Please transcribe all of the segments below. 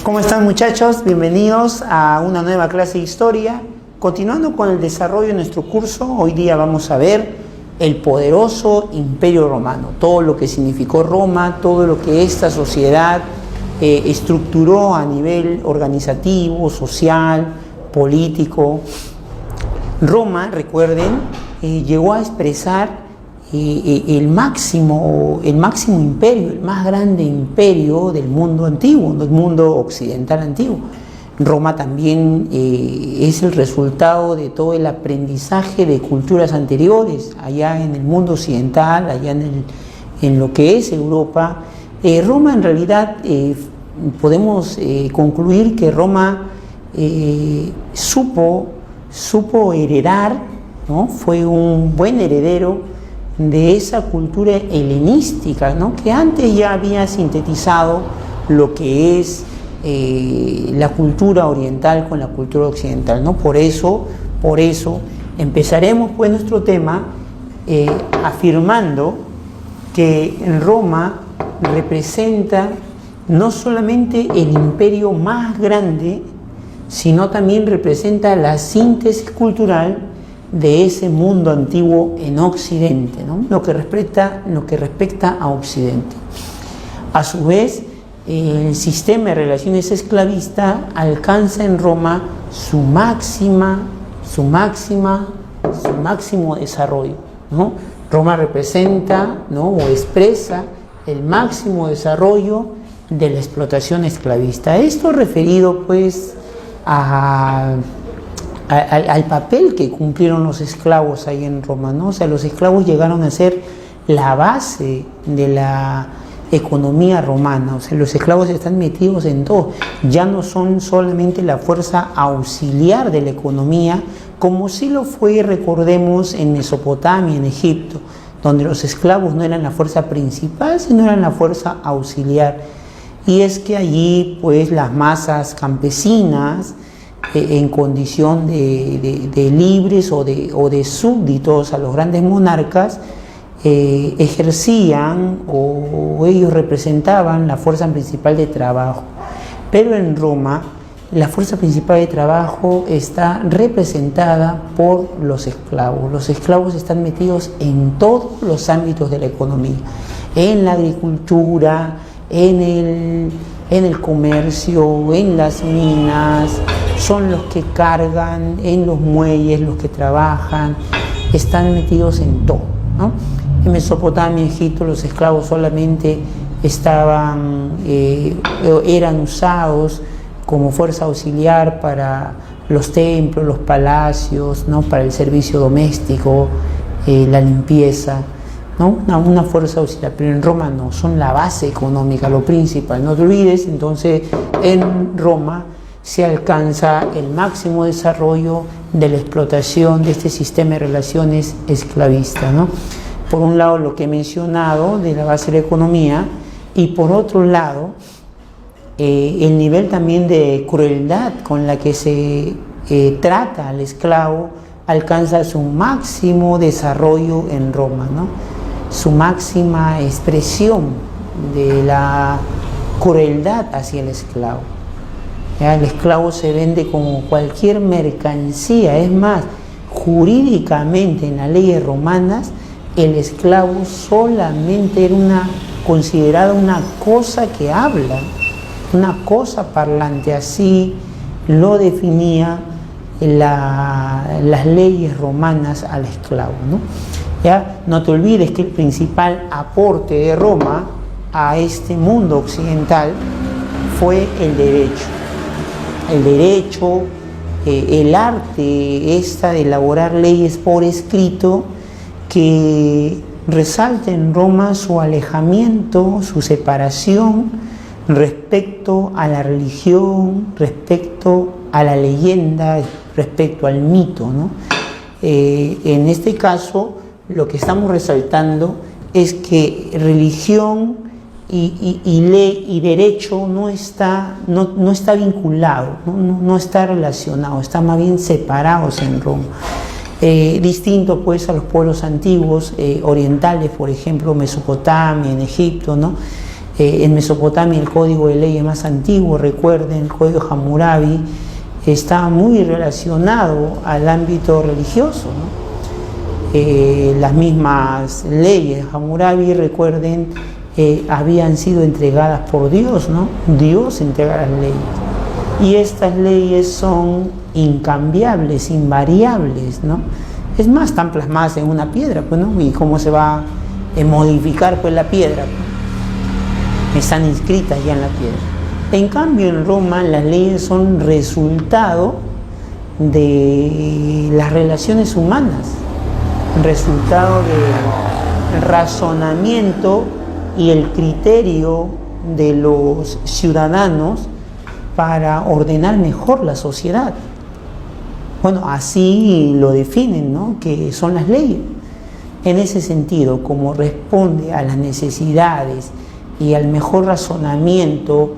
¿Cómo están, muchachos? Bienvenidos a una nueva clase de historia. Continuando con el desarrollo de nuestro curso, hoy día vamos a ver el poderoso Imperio Romano, todo lo que significó Roma, todo lo que esta sociedad estructuró a nivel organizativo, social, político. Roma, recuerden, llegó a expresar el máximo imperio, el más grande imperio del mundo antiguo, del mundo occidental antiguo. Roma también es el resultado de todo el aprendizaje de culturas anteriores, allá en el mundo occidental, allá en lo que es Europa. Roma, en realidad, podemos concluir que Roma supo heredar, ¿no? Fue un buen heredero de esa cultura helenística, ¿no? Que antes ya había sintetizado lo que es la cultura oriental con la cultura occidental, ¿no? Por eso empezaremos pues nuestro tema afirmando que Roma representa no solamente el imperio más grande, sino también representa la síntesis cultural de ese mundo antiguo en Occidente, ¿no? Lo que respecta a Occidente. A su vez, el sistema de relaciones esclavista alcanza en Roma su máximo desarrollo, ¿no? Roma representa, ¿no? O expresa el máximo desarrollo de la explotación esclavista. Esto referido pues al papel que cumplieron los esclavos ahí en Roma, ¿no? O sea, los esclavos llegaron a ser la base de la economía romana. O sea, los esclavos están metidos en todo. Ya no son solamente la fuerza auxiliar de la economía, como sí lo fue, recordemos, en Mesopotamia, en Egipto, donde los esclavos no eran la fuerza principal, sino eran la fuerza auxiliar. Y es que allí, pues, las masas campesinas, en condición de libres o de súbditos a los grandes monarcas, ejercían o ellos representaban la fuerza principal de trabajo. Pero en Roma la fuerza principal de trabajo está representada por los esclavos. Los esclavos están metidos en todos los ámbitos de la economía, en la agricultura, en el comercio, en las minas. Son los que cargan en los muelles, los que trabajan, están metidos en todo, ¿no? En Mesopotamia, Egipto, los esclavos solamente eran usados como fuerza auxiliar para los templos, los palacios, ¿no? Para el servicio doméstico, la limpieza, ¿no? Una fuerza auxiliar. Pero en Roma no, son la base económica, lo principal. No te olvides, entonces, en Roma se alcanza el máximo desarrollo de la explotación de este sistema de relaciones esclavista, ¿no? Por un lado, lo que he mencionado de la base de la economía, y por otro lado, el nivel también de crueldad con la que se trata al esclavo alcanza su máximo desarrollo en Roma, ¿no? Su máxima expresión de la crueldad hacia el esclavo. ¿Ya? El esclavo se vende como cualquier mercancía. Es más, jurídicamente en las leyes romanas, el esclavo solamente era considerada una cosa que habla, una cosa parlante. Así lo definía las leyes romanas al esclavo, ¿no? ¿Ya? No te olvides que el principal aporte de Roma a este mundo occidental fue el derecho. El derecho, el arte de elaborar leyes por escrito, que resalta en Roma su alejamiento, su separación respecto a la religión, respecto a la leyenda, respecto al mito, ¿no? En este caso, lo que estamos resaltando es que religión y ley y derecho no está vinculado, no está relacionado, están más bien separados en Roma. Distinto pues a los pueblos antiguos orientales, por ejemplo Mesopotamia, en Egipto, ¿no? En Mesopotamia el código de leyes más antiguo, recuerden, el código Hammurabi, está muy relacionado al ámbito religioso, ¿no? Las mismas leyes de Hammurabi, recuerden, habían sido entregadas por Dios, ¿no? Dios entrega las leyes. Y estas leyes son incambiables, invariables, ¿no? Es más, están plasmadas en una piedra, pues, ¿no? ¿Y cómo se va a modificar, pues, la piedra? Están inscritas ya en la piedra. En cambio, en Roma las leyes son resultado de las relaciones humanas, resultado del razonamiento y el criterio de los ciudadanos para ordenar mejor la sociedad. Bueno, así lo definen, ¿no? Que son las leyes. En ese sentido, como responde a las necesidades y al mejor razonamiento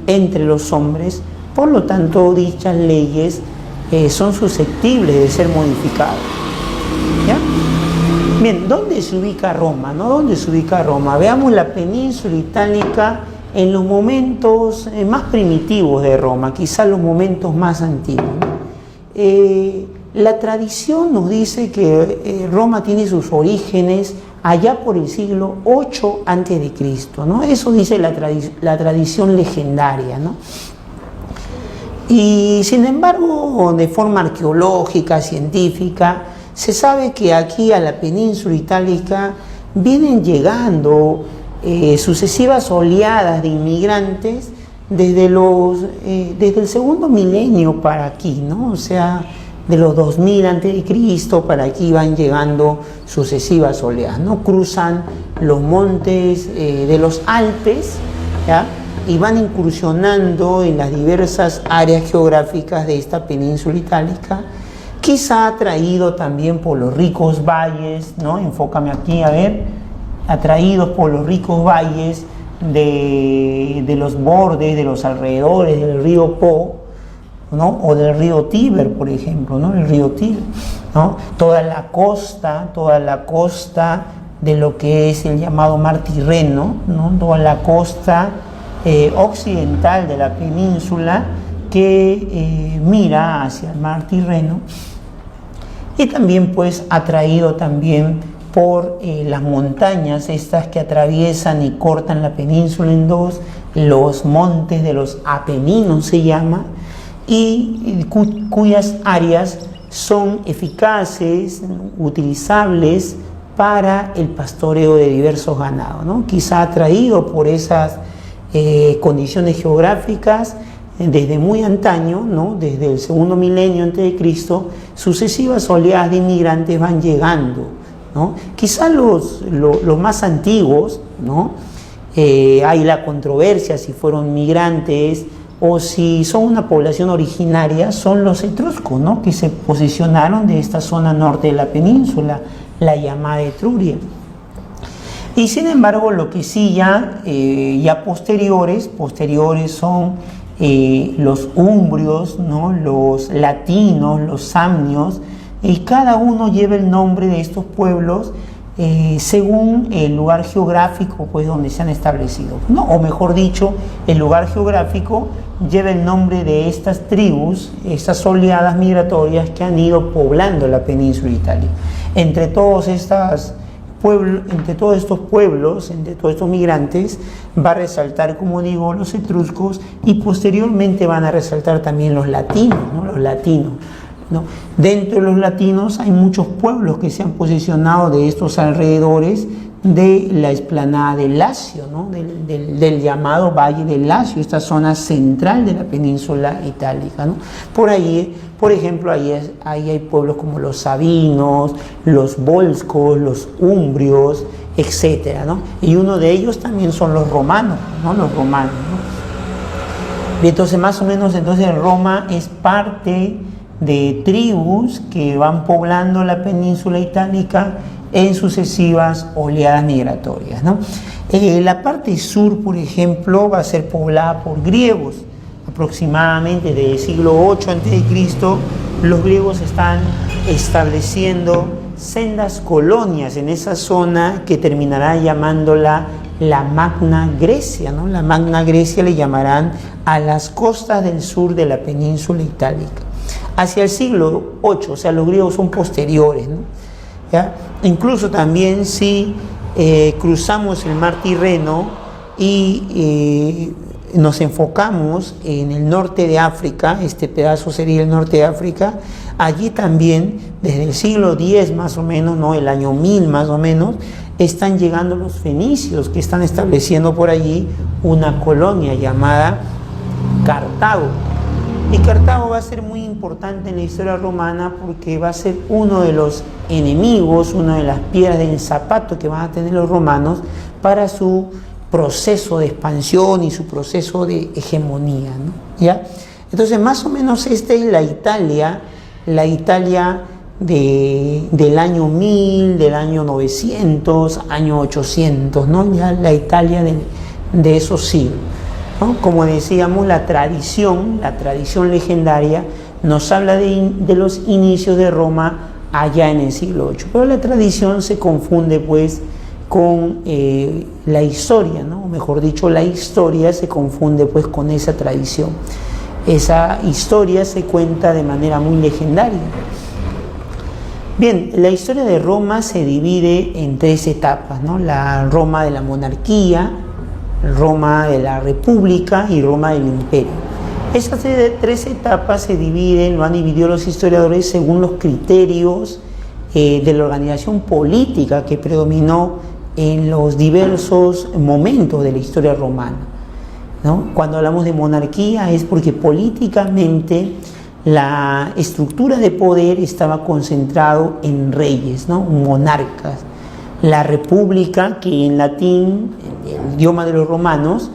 entre los hombres, por lo tanto dichas leyes son susceptibles de ser modificadas. ¿Ya? Bien, ¿dónde se ubica Roma? ¿No? ¿Dónde se ubica Roma? Veamos la península itálica en los momentos más primitivos de Roma, quizás los momentos más antiguos, ¿no? La tradición nos dice que Roma tiene sus orígenes allá por el siglo 8 a.C., ¿no? Eso dice la tradición legendaria, ¿no? Y sin embargo, de forma arqueológica, científica, se sabe que aquí a la península itálica vienen llegando sucesivas oleadas de inmigrantes desde el segundo milenio para aquí, ¿no? O sea, de los 2000 a.C. para aquí van llegando sucesivas oleadas, ¿no? Cruzan los montes de los Alpes, ¿ya? Y van incursionando en las diversas áreas geográficas de esta península itálica, quizá atraído también por los ricos valles, ¿no? Enfócame aquí, a ver, atraídos por los ricos valles de los bordes, de los alrededores del río Po, ¿no? O del río Tíber, por ejemplo, ¿no? El río Tíber, ¿no? Toda la costa de lo que es el llamado Mar Tirreno, ¿no? Toda la costa occidental de la península que mira hacia el Mar Tirreno, y también pues atraído también por las montañas estas que atraviesan y cortan la península en dos, los montes de los Apeninos se llama, y cuyas áreas son eficaces, utilizables para el pastoreo de diversos ganados, ¿no? Quizá atraído por esas condiciones geográficas desde muy antaño, ¿no? Desde el segundo milenio antes de Cristo, sucesivas oleadas de inmigrantes van llegando, ¿no? Quizá los más antiguos, ¿no? Hay la controversia si fueron migrantes o si son una población originaria, son los etruscos, ¿no? Que se posicionaron de esta zona norte de la península, la llamada Etruria. Y sin embargo, lo que sí ya posteriores son los umbrios, ¿no? Los latinos, los samnios, y cada uno lleva el nombre de estos pueblos según el lugar geográfico, pues, donde se han establecido, ¿no? O mejor dicho, el lugar geográfico lleva el nombre de estas tribus, estas oleadas migratorias que han ido poblando la península itálica. Entre todos estos pueblos, entre todos estos migrantes, va a resaltar, como digo, los etruscos, y posteriormente van a resaltar también los latinos, ¿no? Los latinos, ¿no? Dentro de los latinos hay muchos pueblos que se han posicionado de estos alrededores de la explanada del Lacio, ¿no? del llamado Valle del Lacio, esta zona central de la península itálica, ¿no? Por ahí, por ejemplo, ahí hay pueblos como los sabinos, los volscos, los umbrios, etcétera, ¿no? Y uno de ellos también son los romanos, ¿no? Los romanos, ¿no? Y entonces, más o menos, Roma es parte de tribus que van poblando la península itálica en sucesivas oleadas migratorias, ¿no? La parte sur, por ejemplo, va a ser poblada por griegos. Aproximadamente desde el siglo 8 a.C., los griegos están estableciendo sendas colonias en esa zona que terminará llamándola la Magna Grecia, ¿no? La Magna Grecia le llamarán a las costas del sur de la península itálica. Hacia el siglo VIII, o sea, los griegos son posteriores, ¿no? ¿Ya? Incluso también si cruzamos el mar Tirreno y nos enfocamos en el norte de África, este pedazo sería el norte de África, allí también desde el siglo X más o menos, ¿no? El año 1000 más o menos, están llegando los fenicios que están estableciendo por allí una colonia llamada Cartago. Y Cartago va a ser muy importante en la historia romana porque va a ser uno de los enemigos, una de las piedras del zapato que van a tener los romanos para su proceso de expansión y su proceso de hegemonía, ¿no? ¿Ya? Entonces, más o menos esta es la Italia del año 1000, del año 900, año 800, ¿no? Ya la Italia de esos siglos, ¿no? Como decíamos, la tradición legendaria nos habla de los inicios de Roma allá en el siglo VIII, pero la tradición se confunde pues con la historia, ¿no? O mejor dicho, la historia se confunde pues con esa tradición. Esa historia se cuenta de manera muy legendaria. Bien, la historia de Roma se divide en tres etapas, ¿no? La Roma de la monarquía, Roma de la república y Roma del imperio. Esas tres etapas se dividen, lo han dividido los historiadores según los criterios de la organización política que predominó en los diversos momentos de la historia romana, ¿no? Cuando hablamos de monarquía es porque políticamente la estructura de poder estaba concentrado en reyes, ¿no? Monarcas. La república, que en latín, en el idioma de los romanos,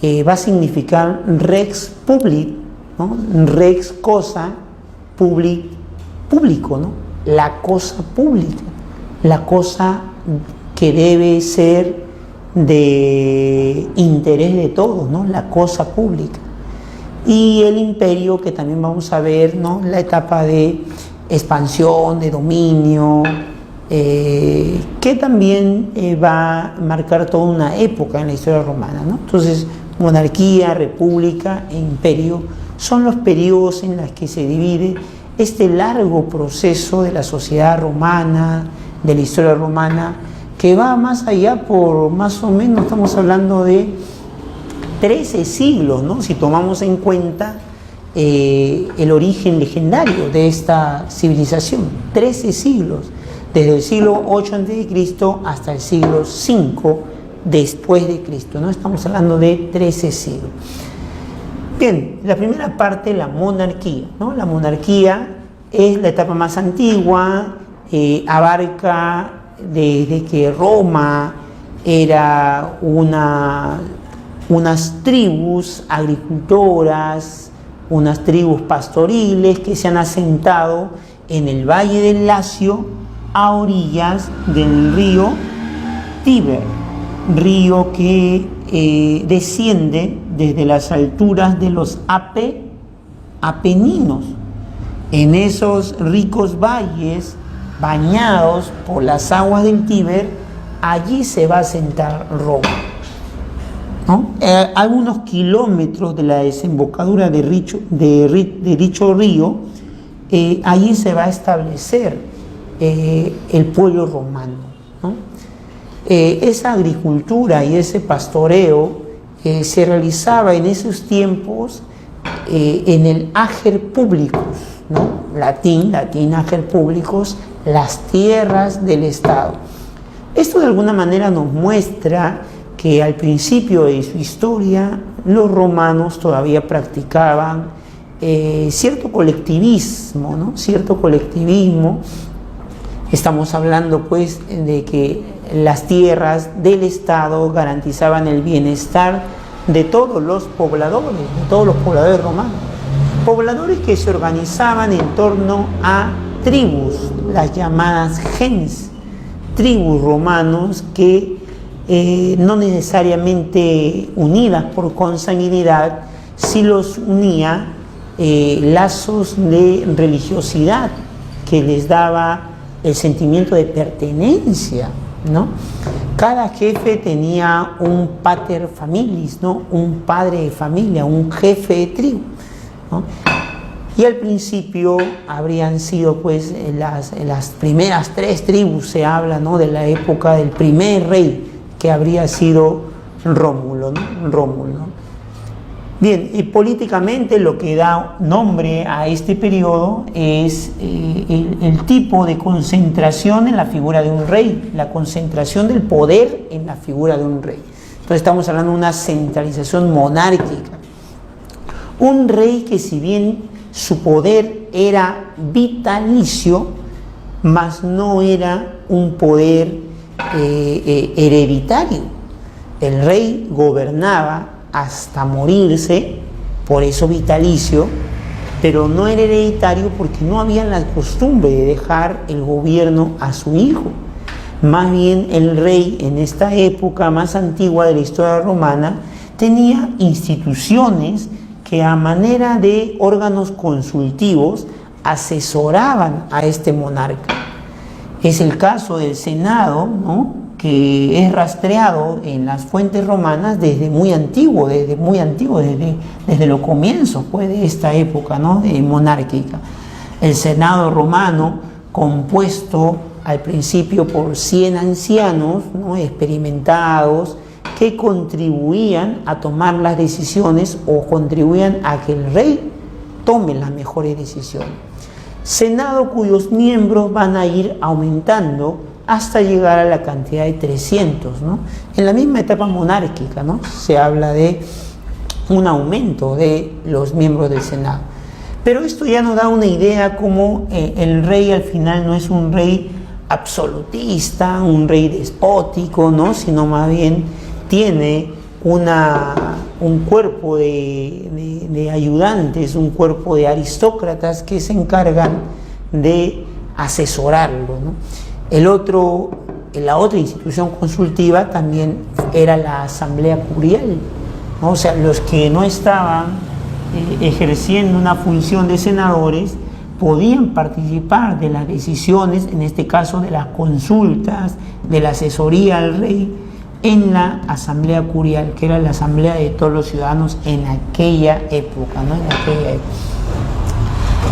va a significar rex public, ¿no? Rex cosa, public, público, ¿no? La cosa pública, la cosa que debe ser de interés de todos, ¿no? La cosa pública. Y el imperio, que también vamos a ver, ¿no? La etapa de expansión, de dominio, que también va a marcar toda una época en la historia romana, ¿no? Entonces, monarquía, república e imperio son los periodos en los que se divide este largo proceso de la sociedad romana, de la historia romana, que va más allá por más o menos, estamos hablando de 13 siglos, ¿no? Si tomamos en cuenta el origen legendario de esta civilización, 13 siglos, desde el siglo 8 a.C. hasta el siglo 5 después de Cristo, ¿no? Estamos hablando de 13 siglos. Bien, la primera parte, la monarquía, ¿no? La monarquía es la etapa más antigua, abarca desde que Roma era unas tribus agricultoras, unas tribus pastoriles que se han asentado en el valle del Lacio a orillas del río Tíber, río que desciende desde las alturas de los Apeninos. En esos ricos valles bañados por las aguas del Tíber, allí se va a asentar Roma, ¿no? Algunos kilómetros de la desembocadura de dicho río, allí se va a establecer el pueblo romano, ¿no? Esa agricultura y ese pastoreo se realizaba en esos tiempos en el ager publicus, ¿no? Latín ager publicus, las tierras del Estado. Esto de alguna manera nos muestra que al principio de su historia los romanos todavía practicaban cierto colectivismo, ¿no? Cierto colectivismo. Estamos hablando pues de que las tierras del Estado garantizaban el bienestar de todos los pobladores romanos. Pobladores que se organizaban en torno a tribus, las llamadas gens, tribus romanos que no necesariamente unidas por consanguinidad, sí los unía lazos de religiosidad que les daba el sentimiento de pertenencia ¿no? Cada jefe tenía un pater familis, ¿no? Un padre de familia, un jefe de tribu, ¿no? Y al principio habrían sido pues las primeras 3 tribus, se habla, ¿no?, de la época del primer rey, que habría sido Rómulo, ¿no? Rómulo. Bien, y políticamente lo que da nombre a este periodo es el tipo de concentración en la figura de un rey, la concentración del poder en la figura de un rey. Entonces estamos hablando de una centralización monárquica. Un rey que, si bien su poder era vitalicio, mas no era un poder hereditario. El rey gobernaba hasta morirse, por eso vitalicio, pero no era hereditario porque no había la costumbre de dejar el gobierno a su hijo. Más bien el rey, en esta época más antigua de la historia romana, tenía instituciones que, a manera de órganos consultivos, asesoraban a este monarca. Es el caso del Senado, ¿no?, que es rastreado en las fuentes romanas desde muy antiguo, desde los comienzos pues, de esta época, ¿no?, monárquica. El Senado romano, compuesto al principio por 100 ancianos, ¿no?, experimentados, que contribuían a tomar las decisiones o contribuían a que el rey tome las mejores decisiones. Senado cuyos miembros van a ir aumentando hasta llegar a la cantidad de 300, ¿no? En la misma etapa monárquica, ¿no?, se habla de un aumento de los miembros del Senado. Pero esto ya nos da una idea como el rey al final no es un rey absolutista, un rey despótico, ¿no?, sino más bien tiene un cuerpo de ayudantes, un cuerpo de aristócratas que se encargan de asesorarlo, ¿no? La otra institución consultiva también era la asamblea curial, ¿no? O sea, los que no estaban ejerciendo una función de senadores podían participar de las decisiones, en este caso de las consultas, de la asesoría al rey, en la asamblea curial, que era la asamblea de todos los ciudadanos en aquella época, ¿no? En aquella época.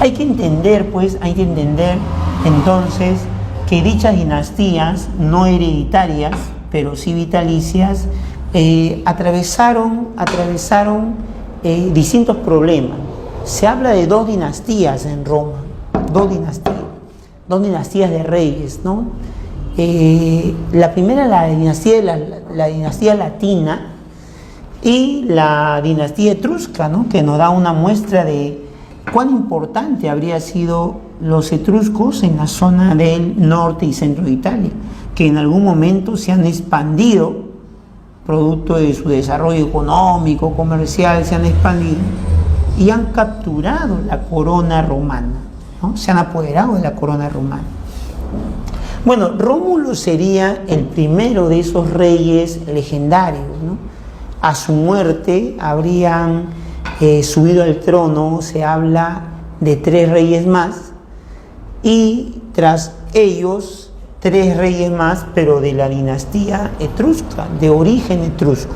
Hay que entender entonces que dichas dinastías no hereditarias, pero sí vitalicias, atravesaron distintos problemas. Se habla de 2 dinastías en Roma, 2 dinastías de reyes, ¿no? La primera, la dinastía latina, y la dinastía etrusca, ¿no?, que nos da una muestra de cuán importante habría sido los etruscos en la zona del norte y centro de Italia, que en algún momento se han expandido, producto de su desarrollo económico, comercial, se han expandido y han capturado la corona romana, ¿no? Se han apoderado de la corona romana. Bueno, Rómulo sería el primero de esos reyes legendarios, ¿no? A su muerte habrían subido al trono, se habla de 3 reyes más, y tras ellos 3 reyes más, pero de la dinastía etrusca, de origen etrusco,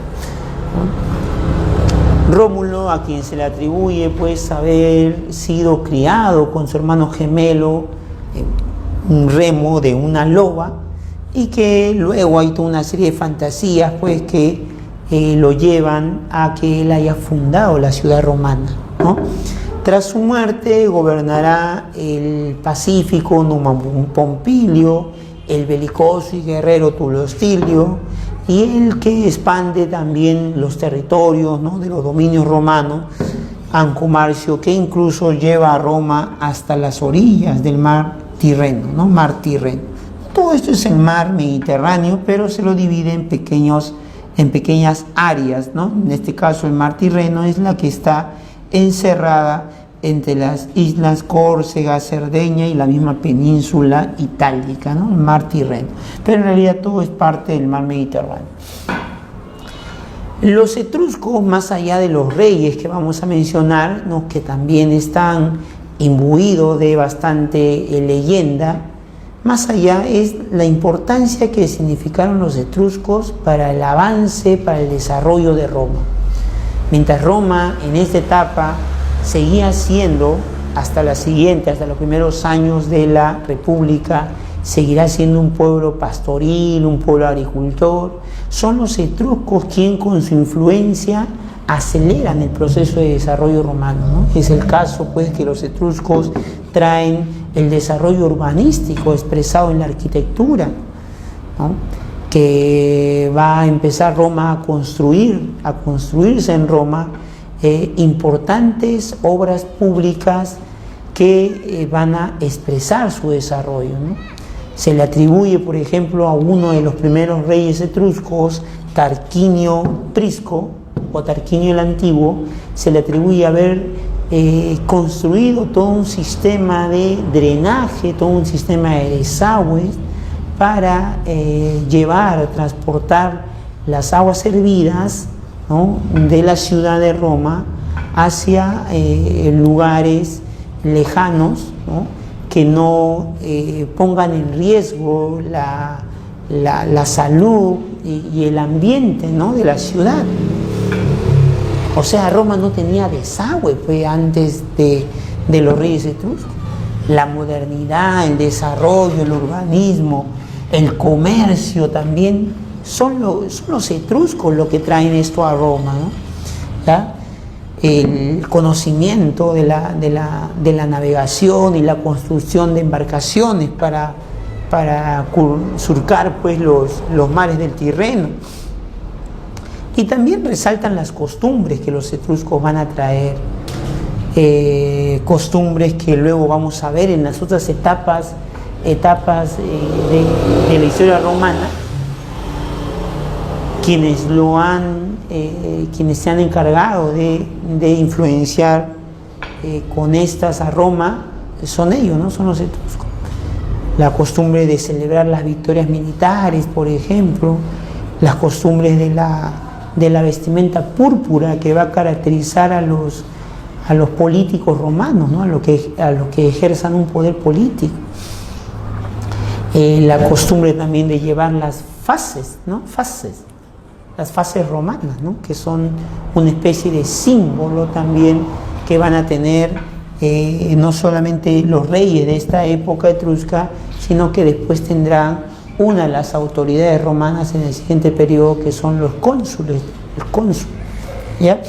¿no? Rómulo, a quien se le atribuye pues haber sido criado con su hermano gemelo, un remo de una loba, y que luego hay toda una serie de fantasías pues que lo llevan a que él haya fundado la ciudad romana, ¿no? Tras su muerte gobernará el pacífico Numanum Pompilio, el belicoso y guerrero Tulio Hostilio, y el que expande también los territorios, ¿no?, de los dominios romanos, Anco Marcio, que incluso lleva a Roma hasta las orillas del mar Tirreno, ¿no?, mar Tirreno. Todo esto es el mar Mediterráneo, pero se lo divide en pequeñas áreas, ¿no? En este caso el mar Tirreno es la que está encerrada entre las islas Córcega, Cerdeña y la misma península itálica, ¿no?, el mar Tirreno. Pero en realidad todo es parte del mar Mediterráneo. Los etruscos, más allá de los reyes que vamos a mencionar, ¿no?, que también están imbuidos de bastante leyenda, más allá es la importancia que significaron los etruscos para el avance, para el desarrollo de Roma. Mientras Roma en esta etapa seguía siendo, hasta la siguiente, hasta los primeros años de la República, seguirá siendo un pueblo pastoril, un pueblo agricultor, son los etruscos quienes con su influencia aceleran el proceso de desarrollo romano, ¿no? Es el caso pues que los etruscos traen el desarrollo urbanístico expresado en la arquitectura, ¿no? Que va a empezar Roma a construirse en Roma importantes obras públicas que van a expresar su desarrollo, ¿no? Se le atribuye, por ejemplo, a uno de los primeros reyes etruscos, Tarquinio Prisco, o Tarquinio el Antiguo, se le atribuye haber construido todo un sistema de drenaje, todo un sistema de desagües para transportar las aguas hervidas, ¿no?, de la ciudad de Roma hacia lugares lejanos, ¿no?, que no pongan en riesgo la salud y el ambiente, ¿no?, de la ciudad. O sea, Roma no tenía desagüe pues, antes de los reyes etruscos. La modernidad, el desarrollo, el urbanismo, el comercio también, son los etruscos los que traen esto a Roma, ¿no? ¿Ya? El conocimiento de la navegación y la construcción de embarcaciones para surcar pues, los mares del Tirreno. Y también resaltan las costumbres que los etruscos van a traer, costumbres que luego vamos a ver en las otras etapas de la historia romana, quienes se han encargado de influenciar con estas a Roma son ellos, ¿no? Son los etruscos. La costumbre de celebrar las victorias militares, por ejemplo, las costumbres de la vestimenta púrpura que va a caracterizar a los políticos romanos, ¿no?, a los que ejerzan un poder político. La costumbre también de llevar las fases, ¿no?, las fases romanas, ¿no?, que son una especie de símbolo también que van a tener no solamente los reyes de esta época etrusca, sino que después tendrán una de las autoridades romanas en el siguiente periodo, que son los cónsules, el cónsul, ¿ya?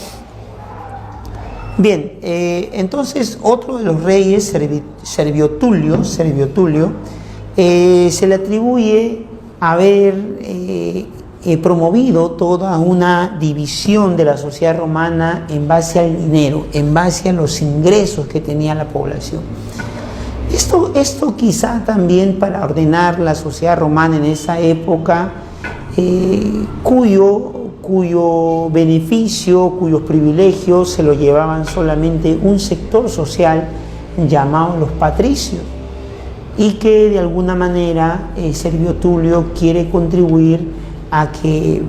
Bien, entonces otro de los reyes, Servio Tulio, se le atribuye haber promovido toda una división de la sociedad romana en base al dinero, en base a los ingresos que tenía la población. Esto quizá también para ordenar la sociedad romana en esa época, cuyo beneficio, cuyos privilegios se lo llevaban solamente un sector social llamado los patricios, y que de alguna manera Servio Tulio quiere contribuir a que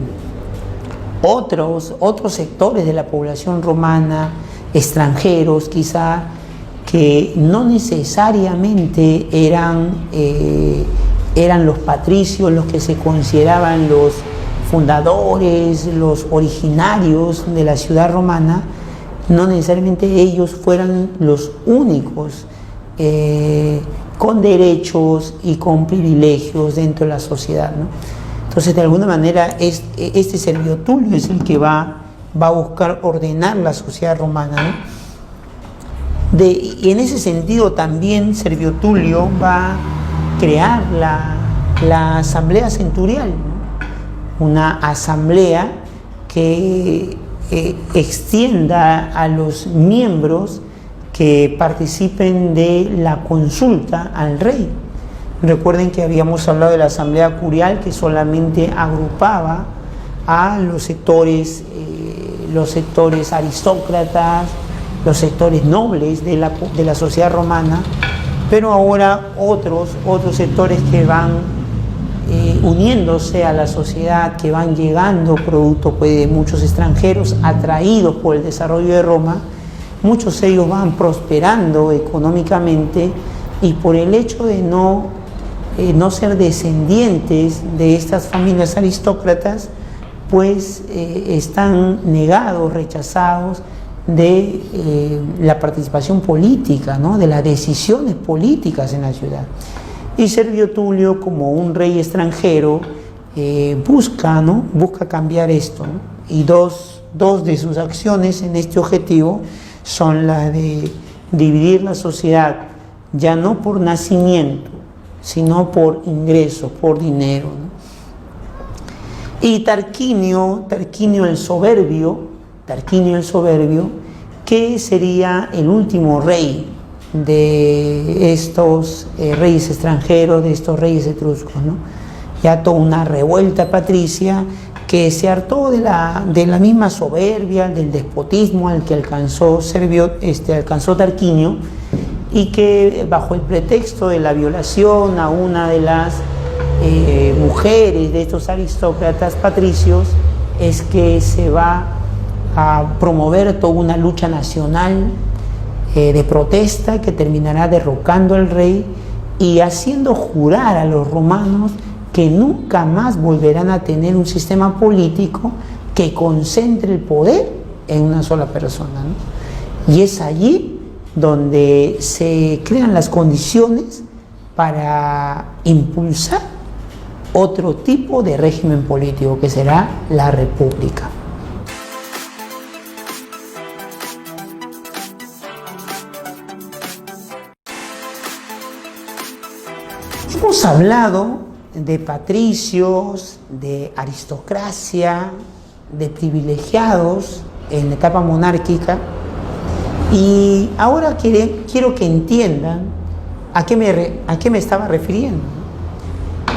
otros sectores de la población romana, extranjeros quizá, que no necesariamente eran los patricios los que se consideraban los fundadores, los originarios de la ciudad romana, no necesariamente ellos fueran los únicos con derechos y con privilegios dentro de la sociedad, ¿no? Entonces, de alguna manera, este Servio Tulio es el que va a buscar ordenar la sociedad romana, ¿no? Y en ese sentido también Servio Tulio va a crear la asamblea centurial, ¿no?, una asamblea que extienda a los miembros que participen de la consulta al rey. Recuerden que habíamos hablado de la asamblea curial, que solamente agrupaba a los sectores aristócratas, los sectores nobles de la sociedad romana, pero ahora otros sectores que van uniéndose a la sociedad, que van llegando producto pues, de muchos extranjeros atraídos por el desarrollo de Roma. Muchos de ellos van prosperando económicamente, y por el hecho de no no ser descendientes de estas familias aristócratas, pues están negados, rechazados de la participación política, ¿no? De las decisiones políticas en la ciudad. Y Servio Tulio, como un rey extranjero, busca cambiar esto, ¿no? Y dos de sus acciones en este objetivo son las de dividir la sociedad, ya no por nacimiento, sino por ingresos, por dinero, ¿no? Y Tarquinio el Soberbio, que sería el último rey de estos reyes extranjeros, de estos reyes etruscos, ¿no? Ya toda una revuelta patricia que se hartó de la misma soberbia, del despotismo al que alcanzó Tarquinio, y que bajo el pretexto de la violación a una de las mujeres de estos aristócratas patricios, es que se va a promover toda una lucha nacional de protesta que terminará derrocando al rey y haciendo jurar a los romanos que nunca más volverán a tener un sistema político que concentre el poder en una sola persona, ¿no? Y es allí donde se crean las condiciones para impulsar otro tipo de régimen político, que será la república. Hemos hablado de patricios, de aristocracia, de privilegiados en la etapa monárquica, y ahora quiero que entiendan a qué me estaba refiriendo.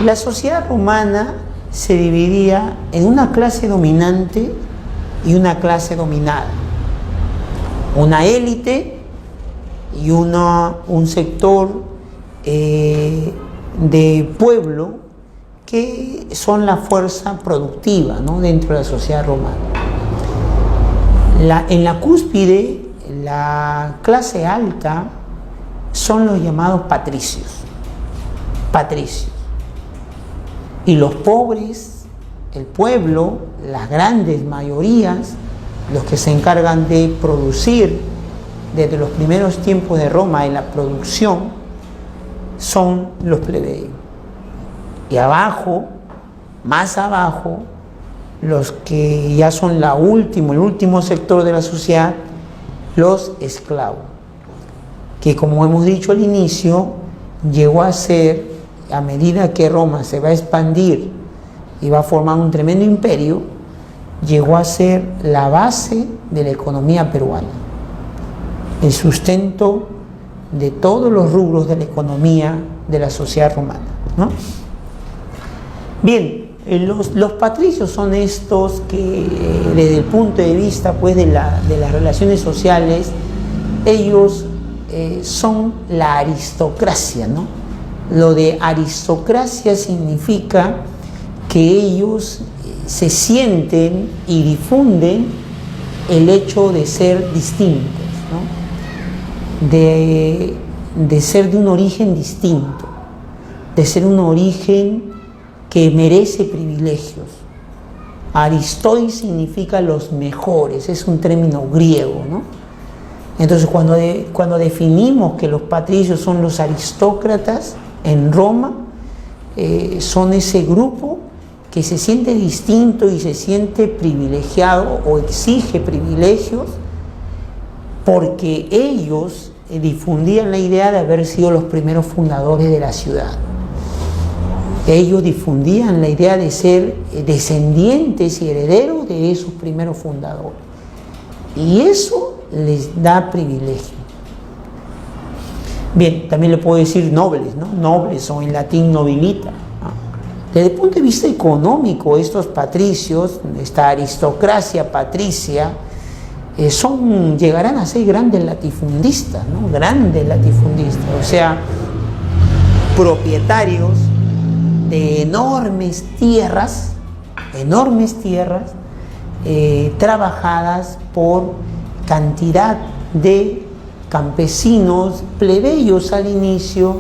La sociedad romana se dividía en una clase dominante y una clase dominada, una élite y un sector de pueblo que son la fuerza productiva, ¿no?, dentro de la sociedad romana. En la cúspide, la clase alta son los llamados patricios. Y los pobres, el pueblo, las grandes mayorías, los que se encargan de producir desde los primeros tiempos de Roma en la producción, son los plebeyos. Y abajo, más abajo, los que ya son el último sector de la sociedad, los esclavos, que, como hemos dicho al inicio, llegó a ser, a medida que Roma se va a expandir y va a formar un tremendo imperio, llegó a ser la base de la economía peruana, el sustento de todos los rubros de la economía de la sociedad romana, ¿no? Bien, los patricios son estos que, desde el punto de vista, pues, de las relaciones sociales, ellos son la aristocracia, ¿no? Lo de aristocracia significa que ellos se sienten y difunden el hecho de ser distintos, ¿no? De ser de un origen distinto, de ser un origen que merece privilegios. Aristoi significa los mejores, es un término griego, ¿no? Entonces, cuando definimos que los patricios son los aristócratas en Roma, son ese grupo que se siente distinto y se siente privilegiado o exige privilegios porque ellos difundían la idea de haber sido los primeros fundadores de la ciudad. Ellos difundían la idea de ser descendientes y herederos de esos primeros fundadores. Y eso les da privilegio. Bien, también le puedo decir nobles, ¿no? Nobles, o en latín nobilita, ¿no? Desde el punto de vista económico, estos patricios, esta aristocracia patricia, llegarán a ser grandes latifundistas, ¿no? Grandes latifundistas, o sea, propietarios de enormes tierras, trabajadas por cantidad de campesinos, plebeyos al inicio,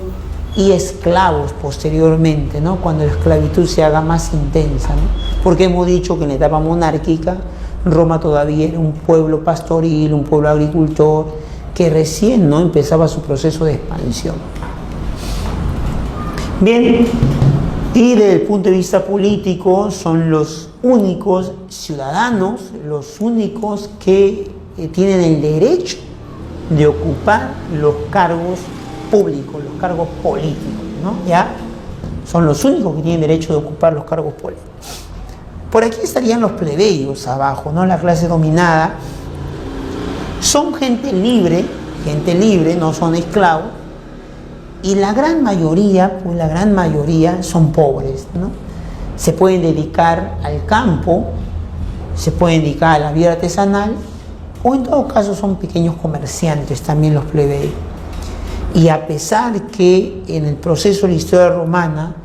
y esclavos posteriormente, ¿no? Cuando la esclavitud se haga más intensa, ¿no? Porque hemos dicho que en la etapa monárquica Roma todavía era un pueblo pastoril, un pueblo agricultor, que recién, ¿no?, empezaba su proceso de expansión. Bien, y desde el punto de vista político son los únicos ciudadanos, los únicos que tienen el derecho de ocupar los cargos públicos, los cargos políticos, ¿no? Ya son los únicos que tienen derecho de ocupar los cargos políticos. Por aquí estarían los plebeyos abajo, ¿no? La clase dominada. Son gente libre, no son esclavos, y la gran mayoría, pues la gran mayoría son pobres, ¿no? Se pueden dedicar al campo, se pueden dedicar a la vida artesanal, o en todo caso son pequeños comerciantes también los plebeyos. Y a pesar que en el proceso de la historia romana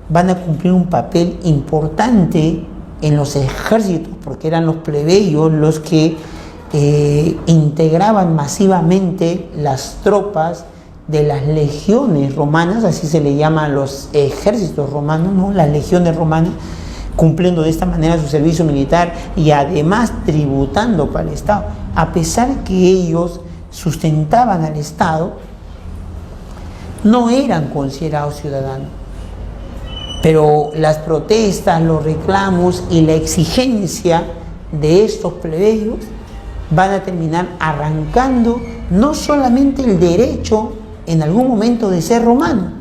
van a cumplir un papel importante en los ejércitos, porque eran los plebeyos los que integraban masivamente las tropas de las legiones romanas, así se le llama a los ejércitos romanos, ¿no? Las legiones romanas, cumpliendo de esta manera su servicio militar y además tributando para el Estado. A pesar que ellos sustentaban al Estado, no eran considerados ciudadanos. Pero las protestas, los reclamos y la exigencia de estos plebeyos van a terminar arrancando no solamente el derecho en algún momento de ser romano,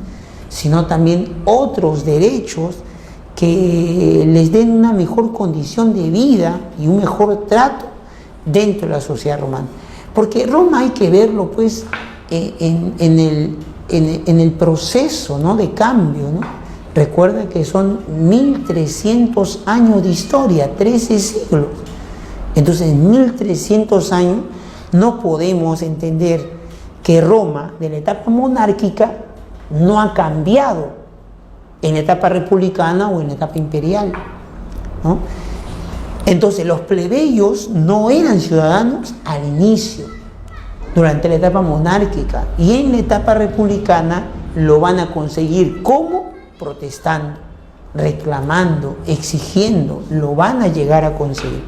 sino también otros derechos que les den una mejor condición de vida y un mejor trato dentro de la sociedad romana. Porque Roma hay que verlo pues en el proceso, ¿no?, de cambio, ¿no? Recuerda que son 1300 años de historia, 13 siglos. Entonces, en 1300 años no podemos entender que Roma, de la etapa monárquica, no ha cambiado en la etapa republicana o en la etapa imperial, ¿no? Entonces, los plebeyos no eran ciudadanos al inicio, durante la etapa monárquica, y en la etapa republicana lo van a conseguir. ¿Cómo? Protestando, reclamando, exigiendo, lo van a llegar a conseguir.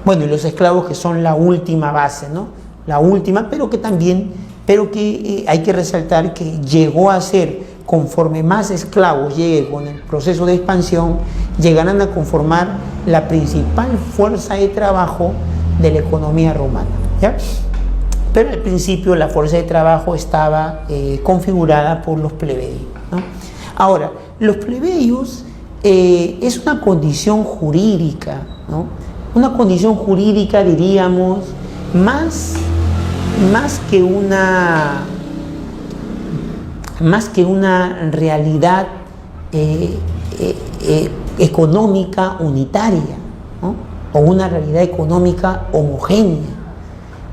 Bueno, y los esclavos, que son la última base, ¿no? La última, pero que hay que resaltar que llegó a ser, conforme más esclavos lleguen con el proceso de expansión, llegarán a conformar la principal fuerza de trabajo de la economía romana, ¿ya? Pero al principio la fuerza de trabajo estaba configurada por los plebeyos, ¿no? Ahora, los plebeyos es una condición jurídica, ¿no? Una condición jurídica, diríamos, más que una realidad económica unitaria, ¿no?, o una realidad económica homogénea.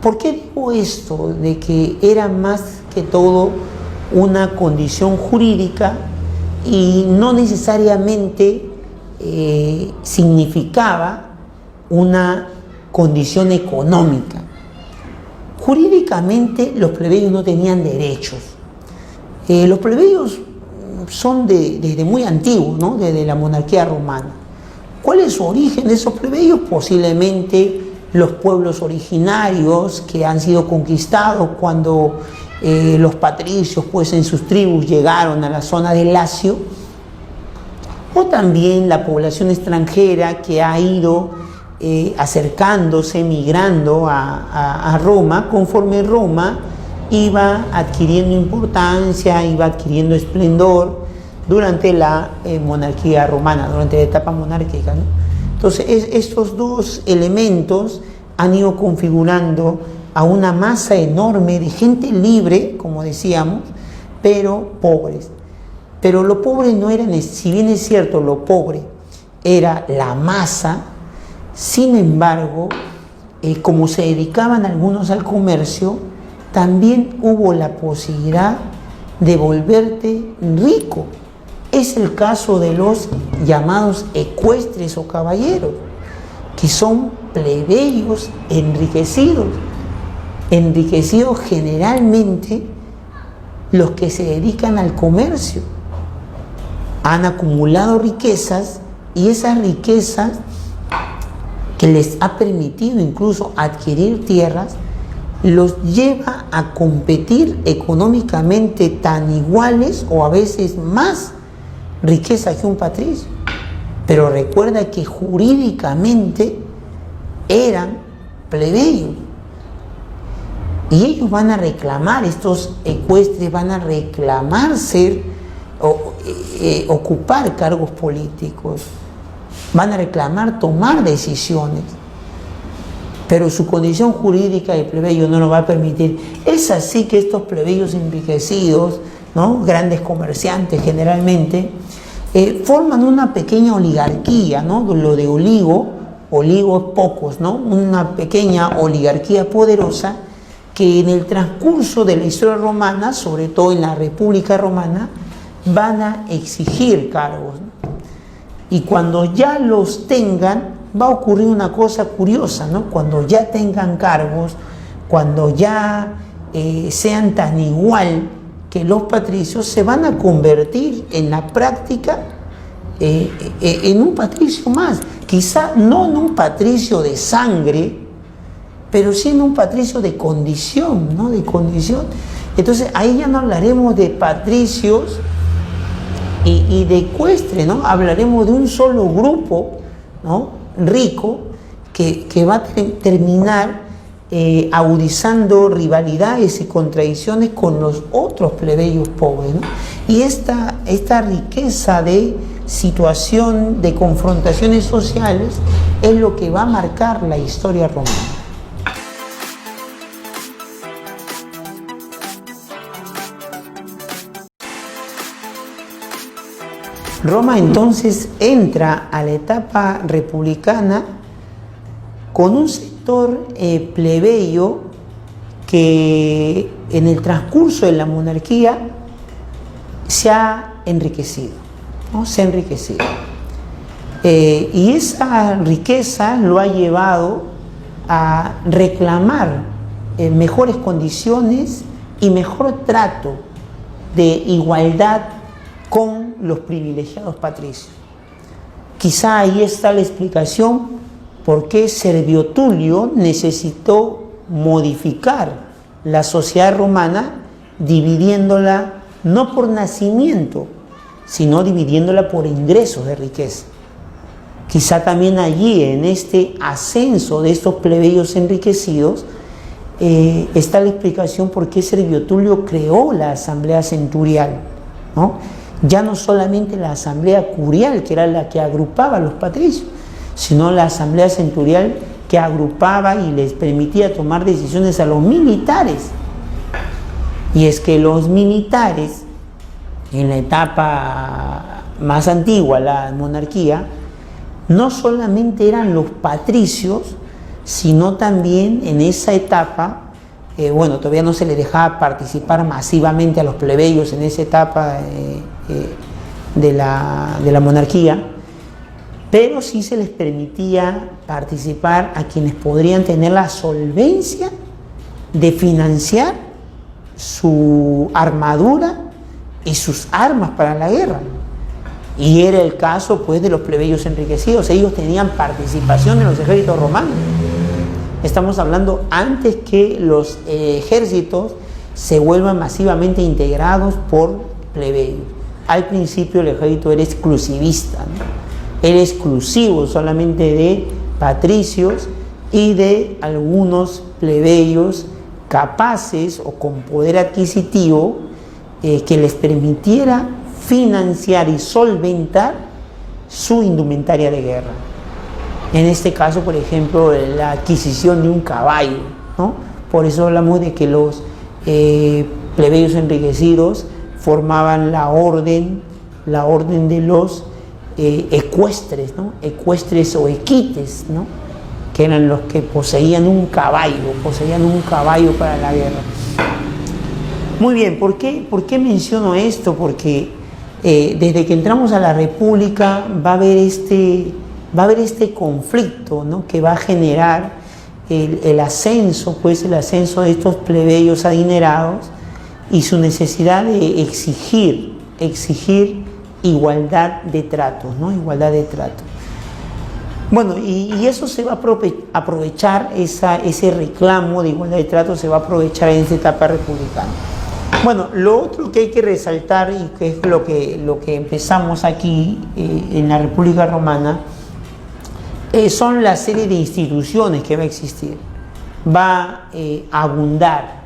¿Por qué digo esto? De que era más que todo una condición jurídica y no necesariamente significaba una condición económica. Jurídicamente los plebeyos no tenían derechos. Los plebeyos son desde muy antiguos, ¿no?, desde la monarquía romana. ¿Cuál es su origen de esos plebeyos? Posiblemente los pueblos originarios que han sido conquistados cuando los patricios, pues, en sus tribus llegaron a la zona del Lacio, o también la población extranjera que ha ido acercándose, migrando a Roma, conforme Roma iba adquiriendo importancia, iba adquiriendo esplendor durante la monarquía romana, durante la etapa monárquica, ¿no? Entonces, estos dos elementos han ido configurando a una masa enorme de gente libre, como decíamos, pero pobres. Pero lo pobre no era, si bien es cierto, lo pobre era la masa, sin embargo, como se dedicaban algunos al comercio, también hubo la posibilidad de volverte rico. Es el caso de los llamados ecuestres o caballeros, que son plebeyos enriquecidos generalmente los que se dedican al comercio. Han acumulado riquezas y esas riquezas que les ha permitido incluso adquirir tierras, los lleva a competir económicamente tan iguales o a veces más riqueza que un patricio. Pero recuerda que jurídicamente eran plebeyos. Y ellos van a reclamar, estos ecuestres van a reclamar ocupar cargos políticos, van a reclamar tomar decisiones, pero su condición jurídica de plebeyo no lo va a permitir. Es así que estos plebeyos enriquecidos, ¿no?, grandes comerciantes generalmente, forman una pequeña oligarquía, ¿no?, lo de oligos pocos, ¿no?, una pequeña oligarquía poderosa que en el transcurso de la historia romana, sobre todo en la República Romana, van a exigir cargos, ¿no? Y cuando ya los tengan, va a ocurrir una cosa curiosa, ¿no? Cuando ya tengan cargos, cuando ya sean tan igual que los patricios, se van a convertir en la práctica en un patricio más. Quizá no en un patricio de sangre, pero sí en un patricio de condición, ¿no? De condición. Entonces ahí ya no hablaremos de patricios y de ecuestre, ¿no? Hablaremos de un solo grupo, ¿no?, rico que va a terminar agudizando rivalidades y contradicciones con los otros plebeyos pobres, ¿no? Y esta riqueza de situación, de confrontaciones sociales, es lo que va a marcar la historia romana. Roma entonces entra a la etapa republicana con un sector plebeyo que en el transcurso de la monarquía se ha enriquecido, ¿no? Se ha enriquecido. Y esa riqueza lo ha llevado a reclamar mejores condiciones y mejor trato de igualdad con los privilegiados patricios. Quizá ahí está la explicación por qué Servio Tulio necesitó modificar la sociedad romana, dividiéndola no por nacimiento, sino dividiéndola por ingresos de riqueza. Quizá también allí, en este ascenso de estos plebeyos enriquecidos, está la explicación por qué Servio Tulio creó la asamblea centurial, ¿no? Ya no solamente la asamblea curial, que era la que agrupaba a los patricios, sino la asamblea centurial que agrupaba y les permitía tomar decisiones a los militares. Y es que los militares, en la etapa más antigua, la monarquía, no solamente eran los patricios, sino también en esa etapa, bueno, todavía no se les dejaba participar masivamente a los plebeyos en esa etapa de la monarquía, pero sí se les permitía participar a quienes podrían tener la solvencia de financiar su armadura y sus armas para la guerra. Y era el caso, pues, de los plebeyos enriquecidos. Ellos tenían participación en los ejércitos romanos. Estamos hablando antes que los ejércitos se vuelvan masivamente integrados por plebeyos. Al principio el ejército era exclusivista, ¿no? Era exclusivo solamente de patricios y de algunos plebeyos capaces o con poder adquisitivo que les permitiera financiar y solventar su indumentaria de guerra. En este caso, por ejemplo, la adquisición de un caballo, ¿no? Por eso hablamos de que los plebeyos enriquecidos formaban la orden de los ecuestres, ¿no? Ecuestres o equites, ¿no? Que eran los que poseían un caballo para la guerra. Muy bien, ¿por qué menciono esto? Porque desde que entramos a la República va a haber este conflicto, ¿no? Que va a generar el ascenso de estos plebeyos adinerados y su necesidad de exigir igualdad de tratos, ¿no? Igualdad de trato. Bueno, y eso se va a aprovechar, ese reclamo de igualdad de trato se va a aprovechar en esta etapa republicana. Bueno, lo otro que hay que resaltar, y que es lo que empezamos aquí en la República Romana, son la serie de instituciones que va a existir. Va a abundar,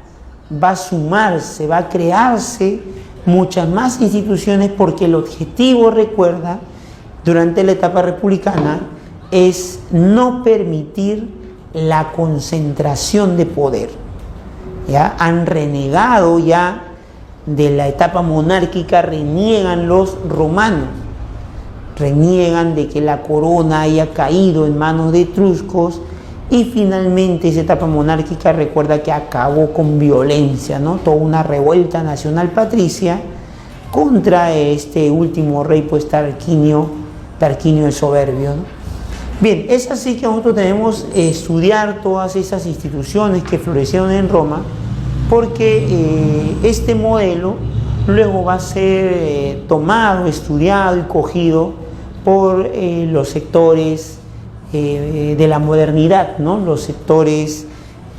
va a sumarse, va a crearse muchas más instituciones, porque el objetivo, recuerda, durante la etapa republicana, es no permitir la concentración de poder. ¿Ya? Han renegado ya de la etapa monárquica, reniegan los romanos, reniegan de que la corona haya caído en manos de etruscos, y finalmente esa etapa monárquica, recuerda que acabó con violencia, ¿no? Toda una revuelta nacional patricia contra este último rey, pues Tarquinio el Soberbio, ¿no? Bien, es así que nosotros debemos estudiar todas esas instituciones que florecieron en Roma, porque este modelo luego va a ser tomado, estudiado y cogido por los sectores de la modernidad, ¿no? Los sectores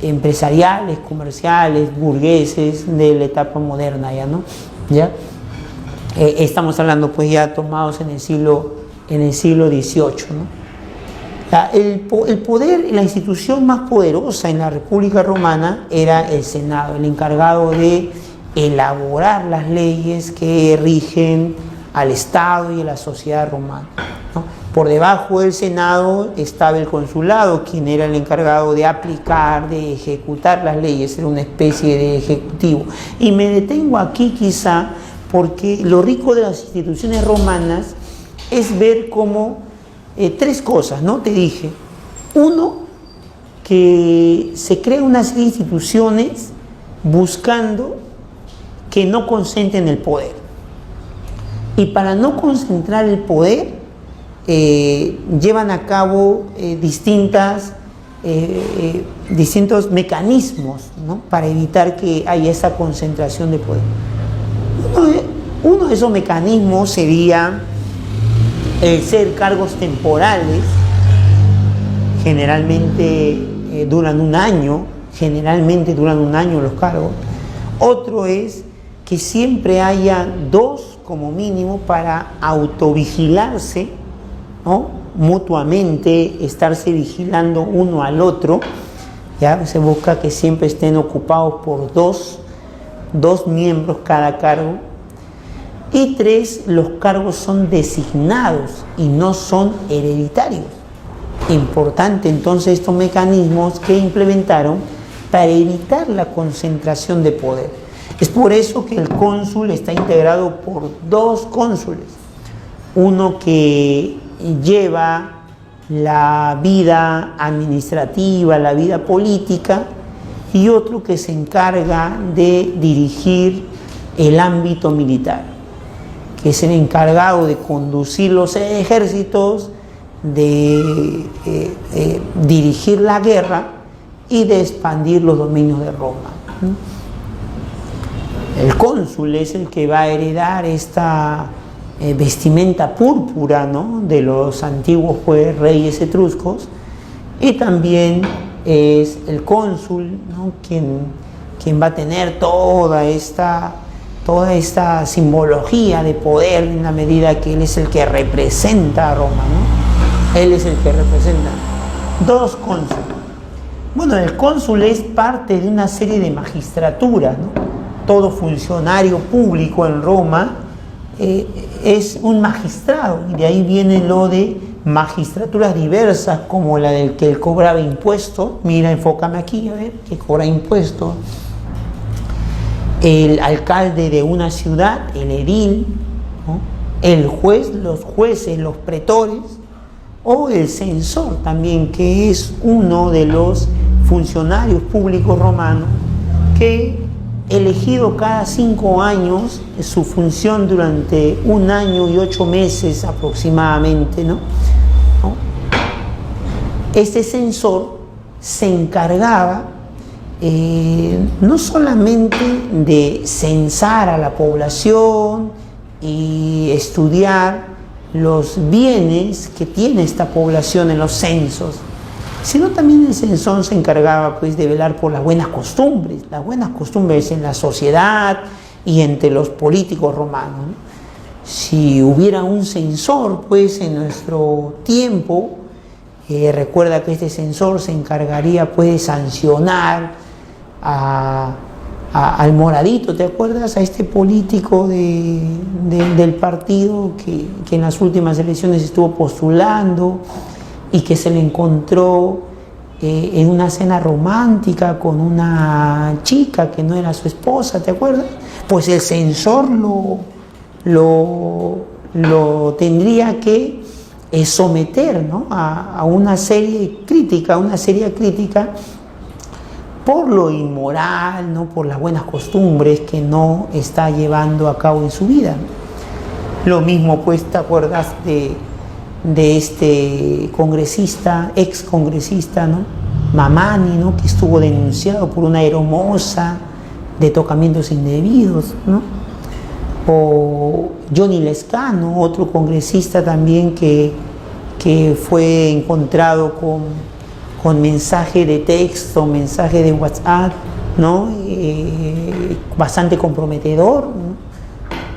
empresariales, comerciales, burgueses de la etapa moderna, ¿ya? ¿No? ¿Ya? Estamos hablando pues ya tomados en el siglo XVIII, ¿no? El poder, la institución más poderosa en la República Romana era el Senado, el encargado de elaborar las leyes que rigen al Estado y a la sociedad romana, ¿no? Por debajo del Senado estaba el consulado, quien era el encargado de aplicar, de ejecutar las leyes, era una especie de ejecutivo. Y me detengo aquí quizá porque lo rico de las instituciones romanas es ver cómo tres cosas, ¿no? Te dije. Uno, que se crea una serie de instituciones buscando que no concentren el poder. Y para no concentrar el poder, llevan a cabo distintos mecanismos, ¿no? Para evitar que haya esa concentración de poder. Uno de esos mecanismos sería el ser cargos temporales, generalmente duran un año los cargos. Otro es que siempre haya dos como mínimo para autovigilarse, ¿no? Mutuamente, estarse vigilando uno al otro. ¿Ya? Se busca que siempre estén ocupados por dos miembros cada cargo. Y tres, los cargos son designados y no son hereditarios. Importante entonces estos mecanismos que implementaron para evitar la concentración de poder. Es por eso que el cónsul está integrado por dos cónsules. Uno que lleva la vida administrativa, la vida política, y otro que se encarga de dirigir el ámbito militar, que es el encargado de conducir los ejércitos, de dirigir la guerra y de expandir los dominios de Roma. El cónsul es el que va a heredar esta vestimenta púrpura, ¿no? De los antiguos reyes etruscos, y también es el cónsul, ¿no? quien va a tener toda esta simbología de poder, en la medida que él es el que representa a Roma, ¿no? Él es el que representa. Dos cónsules. Bueno, el cónsul es parte de una serie de magistraturas, ¿no? Todo funcionario público en Roma es un magistrado, y de ahí viene lo de magistraturas diversas, como la del que él cobraba impuestos. Mira, enfócame aquí, a ver, que cobra impuestos. El alcalde de una ciudad, el edil, ¿no? El juez, los jueces, los pretores, o el censor también, que es uno de los funcionarios públicos romanos que, elegido cada 5 años, su función durante 1 año y 8 meses aproximadamente, ¿no? Este censor se encargaba no solamente de censar a la población y estudiar los bienes que tiene esta población en los censos, sino también el censor se encargaba pues de velar por las buenas costumbres en la sociedad y entre los políticos romanos, ¿no? Si hubiera un censor pues en nuestro tiempo, recuerda que este censor se encargaría pues de sancionar al Moradito, ¿te acuerdas? A este político del partido que en las últimas elecciones estuvo postulando y que se le encontró en una cena romántica con una chica que no era su esposa, ¿te acuerdas? Pues el censor lo tendría que someter, ¿no? a una seria crítica por lo inmoral, ¿no? Por las buenas costumbres que no está llevando a cabo en su vida. Lo mismo, pues, ¿te acuerdas de este congresista, ex congresista, ¿no? Mamani, ¿no? Que estuvo denunciado por una aeromoza de tocamientos indebidos, ¿no? O Johnny Lescano, otro congresista también que fue encontrado con mensaje de texto, mensaje de WhatsApp, ¿no? Bastante comprometedor, ¿no?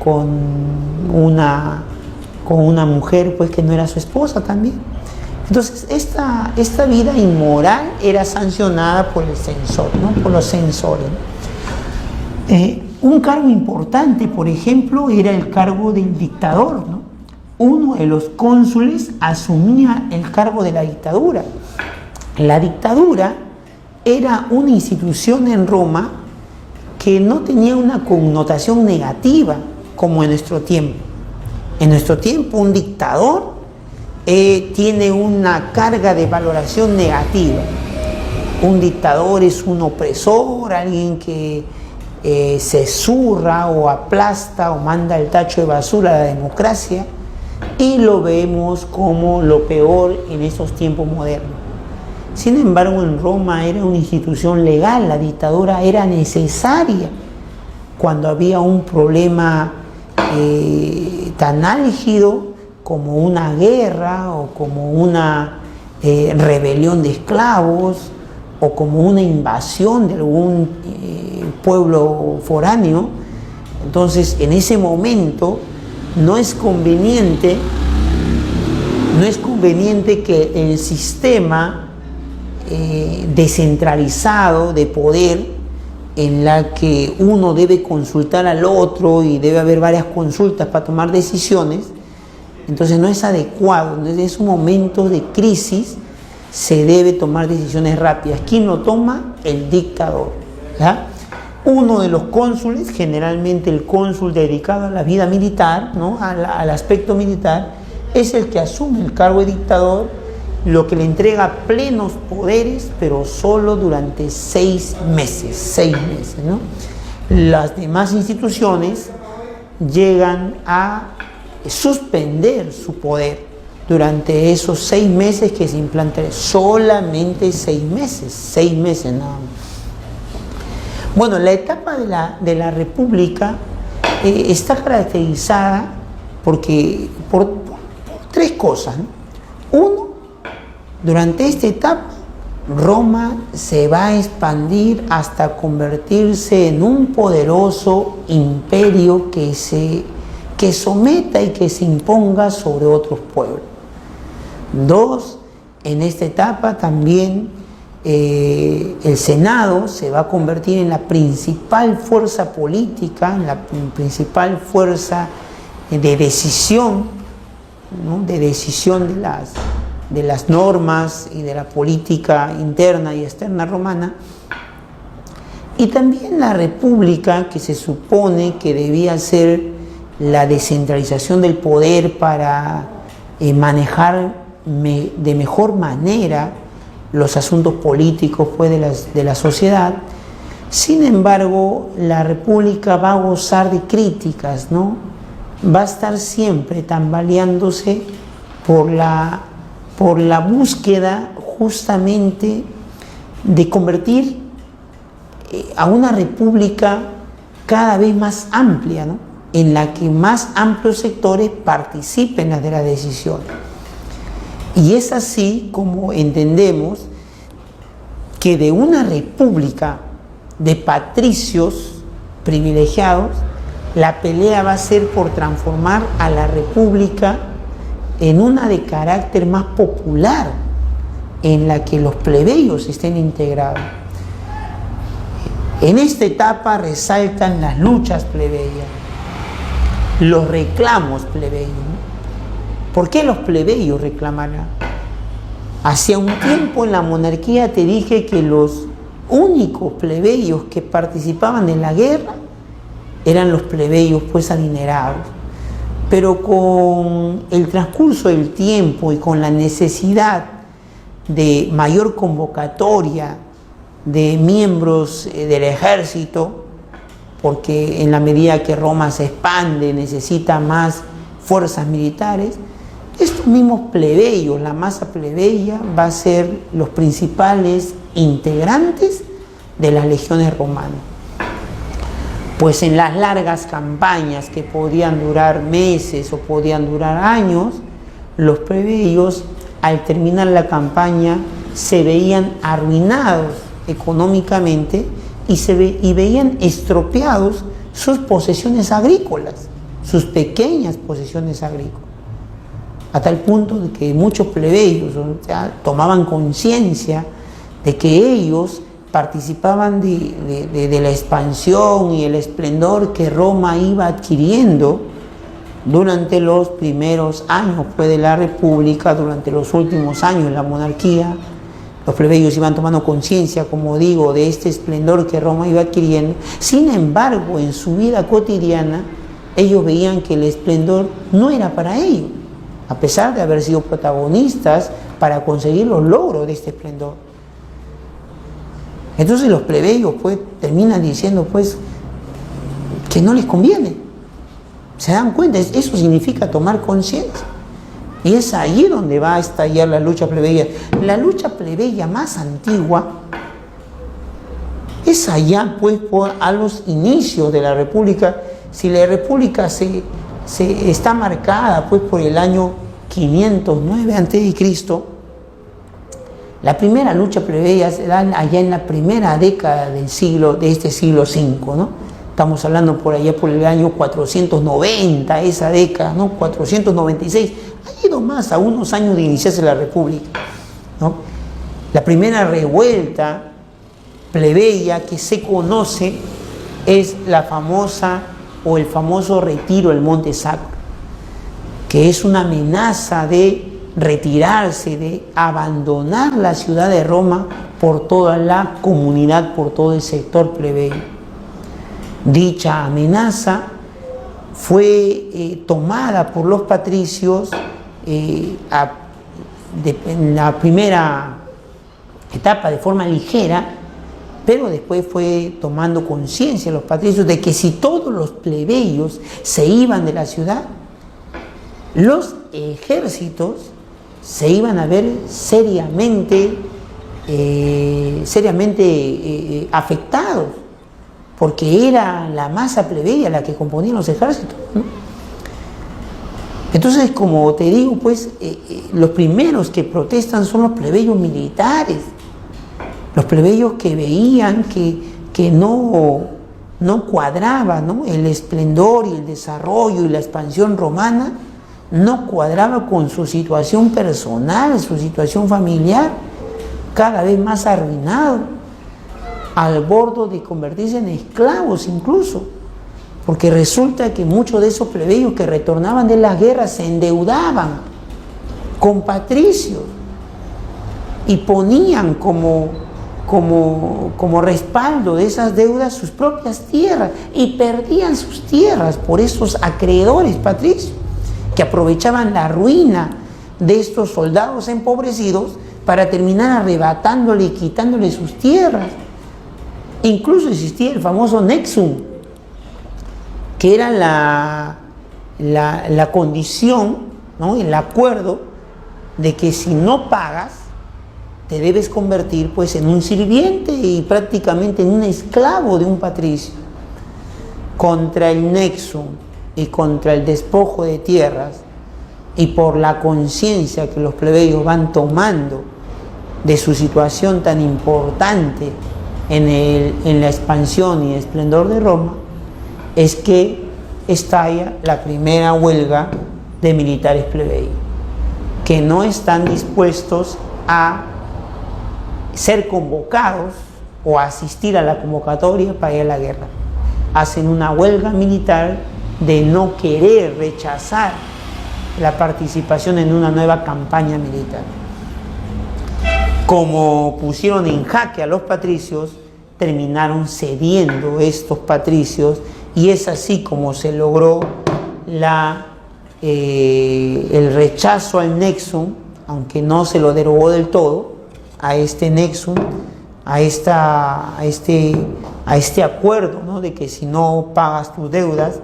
con una mujer pues que no era su esposa también. Entonces esta vida inmoral era sancionada por el censor, ¿no? Por los censores, ¿no? Un cargo importante, por ejemplo, era el cargo del dictador, ¿no? Uno de los cónsules asumía el cargo de la dictadura. La dictadura era una institución en Roma que no tenía una connotación negativa como en nuestro tiempo. En nuestro tiempo un dictador tiene una carga de valoración negativa. Un dictador es un opresor, alguien que se zurra o aplasta o manda el tacho de basura a la democracia, y lo vemos como lo peor en estos tiempos modernos. Sin embargo, en Roma era una institución legal, la dictadura era necesaria cuando había un problema tan álgido como una guerra o como una rebelión de esclavos o como una invasión de algún pueblo foráneo. Entonces, en ese momento no es conveniente que el sistema descentralizado de poder, en la que uno debe consultar al otro y debe haber varias consultas para tomar decisiones, entonces no es adecuado. Entonces, en esos momentos de crisis se debe tomar decisiones rápidas. ¿Quién lo toma? El dictador, ¿ya? Uno de los cónsules, generalmente el cónsul dedicado a la vida militar, ¿no? al aspecto militar, es el que asume el cargo de dictador, lo que le entrega plenos poderes, pero solo durante 6 meses, ¿no? Las demás instituciones llegan a suspender su poder durante esos 6 meses que se implanta, solamente 6 meses nada más. Bueno, la etapa de la República está caracterizada por 3 cosas, ¿no? Uno, durante esta etapa, Roma se va a expandir hasta convertirse en un poderoso imperio que someta y que se imponga sobre otros pueblos. 2, en esta etapa también el Senado se va a convertir en la principal fuerza política, en la principal fuerza de decisión, ¿no? De decisión de las normas y de la política interna y externa romana. Y también la República, que se supone que debía ser la descentralización del poder para manejar de mejor manera los asuntos políticos pues, de la sociedad. Sin embargo, la República va a gozar de críticas, ¿no? Va a estar siempre tambaleándose por la búsqueda justamente de convertir a una república cada vez más amplia, ¿no? En la que más amplios sectores participen de las decisiones. Y es así como entendemos que de una república de patricios privilegiados, la pelea va a ser por transformar a la república en una de carácter más popular, en la que los plebeyos estén integrados. En esta etapa resaltan las luchas plebeyas, los reclamos plebeyos, ¿no? ¿Por qué los plebeyos reclamarán? Hacía un tiempo en la monarquía te dije que los únicos plebeyos que participaban en la guerra eran los plebeyos pues adinerados. Pero con el transcurso del tiempo y con la necesidad de mayor convocatoria de miembros del ejército, porque en la medida que Roma se expande necesita más fuerzas militares, estos mismos plebeyos, la masa plebeya, va a ser los principales integrantes de las legiones romanas. Pues en las largas campañas que podían durar meses o podían durar años, los plebeyos al terminar la campaña se veían arruinados económicamente y veían estropeados sus posesiones agrícolas, sus pequeñas posesiones agrícolas, a tal punto de que muchos plebeyos, o sea, tomaban conciencia de que ellos participaban de la expansión y el esplendor que Roma iba adquiriendo durante los primeros años pues, de la República, durante los últimos años de la monarquía. Los plebeyos iban tomando conciencia, como digo, de este esplendor que Roma iba adquiriendo. Sin embargo, en su vida cotidiana, ellos veían que el esplendor no era para ellos, a pesar de haber sido protagonistas para conseguir los logros de este esplendor. Entonces los plebeyos pues terminan diciendo pues que no les conviene. Se dan cuenta, eso significa tomar conciencia. Y es ahí donde va a estallar la lucha plebeya. La lucha plebeya más antigua es allá pues a los inicios de la República. Si la República se está marcada pues por el año 509 a.C., la primera lucha plebeya se da allá en la primera década de este siglo V, ¿no? Estamos hablando por allá por el año 490, esa década, ¿no? 496. Ha ido más a unos años de iniciarse la República, ¿no? La primera revuelta plebeya que se conoce es la famosa o el famoso retiro del Monte Sacro, que es una amenaza de retirarse, de abandonar la ciudad de Roma por toda la comunidad, por todo el sector plebeyo. Dicha amenaza fue tomada por los patricios en la primera etapa de forma ligera, pero después fue tomando conciencia los patricios de que si todos los plebeyos se iban de la ciudad, los ejércitos se iban a ver seriamente afectados, porque era la masa plebeya la que componía los ejércitos, ¿no? Entonces, como te digo, pues los primeros que protestan son los plebeyos militares, los plebeyos que veían que no cuadraba, ¿no? El esplendor y el desarrollo y la expansión romana no cuadraba con su situación personal, su situación familiar, cada vez más arruinado, al borde de convertirse en esclavos incluso, porque resulta que muchos de esos plebeyos que retornaban de las guerras se endeudaban con patricios y ponían como respaldo de esas deudas sus propias tierras y perdían sus tierras por esos acreedores patricios que aprovechaban la ruina de estos soldados empobrecidos para terminar arrebatándole y quitándole sus tierras. Incluso existía el famoso nexum, que era la condición, ¿no? El acuerdo de que si no pagas, te debes convertir pues en un sirviente y prácticamente en un esclavo de un patricio. Contra el nexo y contra el despojo de tierras, y por la conciencia que los plebeyos van tomando de su situación tan importante en la expansión y esplendor de Roma, es que estalla la primera huelga de militares plebeyos, que no están dispuestos a ser convocados o a asistir a la convocatoria para ir a la guerra. Hacen una huelga militar de no querer, rechazar la participación en una nueva campaña militar. Como pusieron en jaque a los patricios, terminaron cediendo estos patricios, y es así como se logró el rechazo al nexum, aunque no se lo derogó del todo, a este nexum, a este acuerdo, ¿no?, de que si no pagas tus deudas,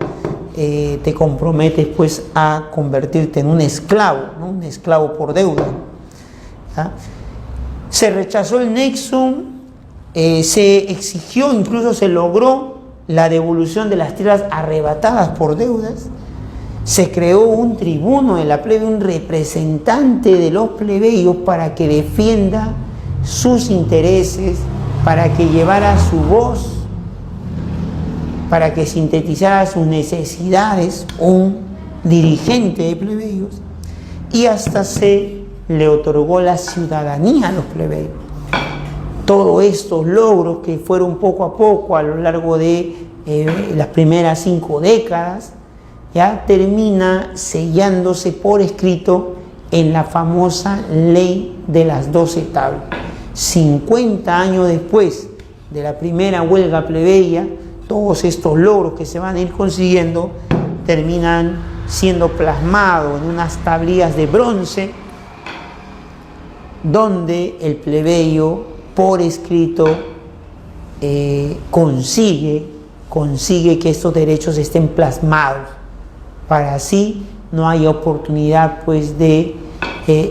te comprometes pues a convertirte en un esclavo, ¿no?, un esclavo por deuda. ¿Ya? Se rechazó el nexum, se exigió, incluso se logró la devolución de las tierras arrebatadas por deudas. Se creó un tribuno de la plebe, un representante de los plebeyos para que defienda sus intereses, para que llevara su voz, para que sintetizara sus necesidades, un dirigente de plebeyos, y hasta se le otorgó la ciudadanía a los plebeyos. Todos estos logros que fueron poco a poco a lo largo de las primeras 5 décadas, ya termina sellándose por escrito en la famosa ley de las 12 tablas. 50 años después de la primera huelga plebeya, todos estos logros que se van a ir consiguiendo terminan siendo plasmados en unas tablillas de bronce, donde el plebeyo por escrito consigue que estos derechos estén plasmados, para así no haya oportunidad pues de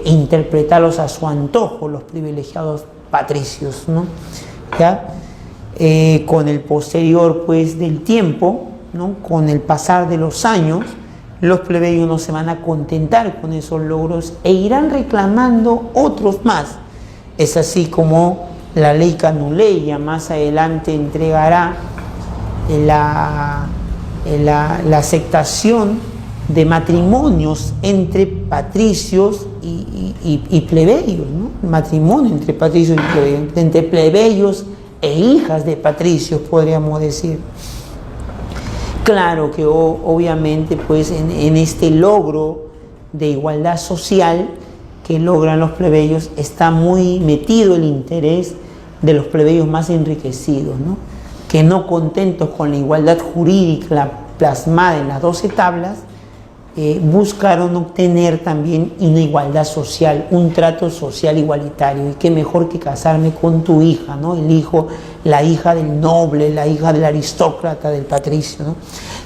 interpretarlos a su antojo los privilegiados patricios, ¿no? ¿Ya? Con el posterior pues del tiempo, ¿no?, con el pasar de los años, los plebeyos no se van a contentar con esos logros e irán reclamando otros más. Es así como la ley Canuleia más adelante entregará la aceptación de matrimonios entre patricios y plebeyos, ¿no? Matrimonio entre patricios y plebeyos, entre plebeyos e hijas de patricios, podríamos decir. Claro que obviamente pues en este logro de igualdad social que logran los plebeyos está muy metido el interés de los plebeyos más enriquecidos, ¿no?, que no contentos con la igualdad jurídica plasmada en las 12 tablas, buscaron obtener también una igualdad social, un trato social igualitario. Y qué mejor que casarme con tu hija, ¿no?, la hija del noble, la hija del aristócrata, del patricio, ¿no?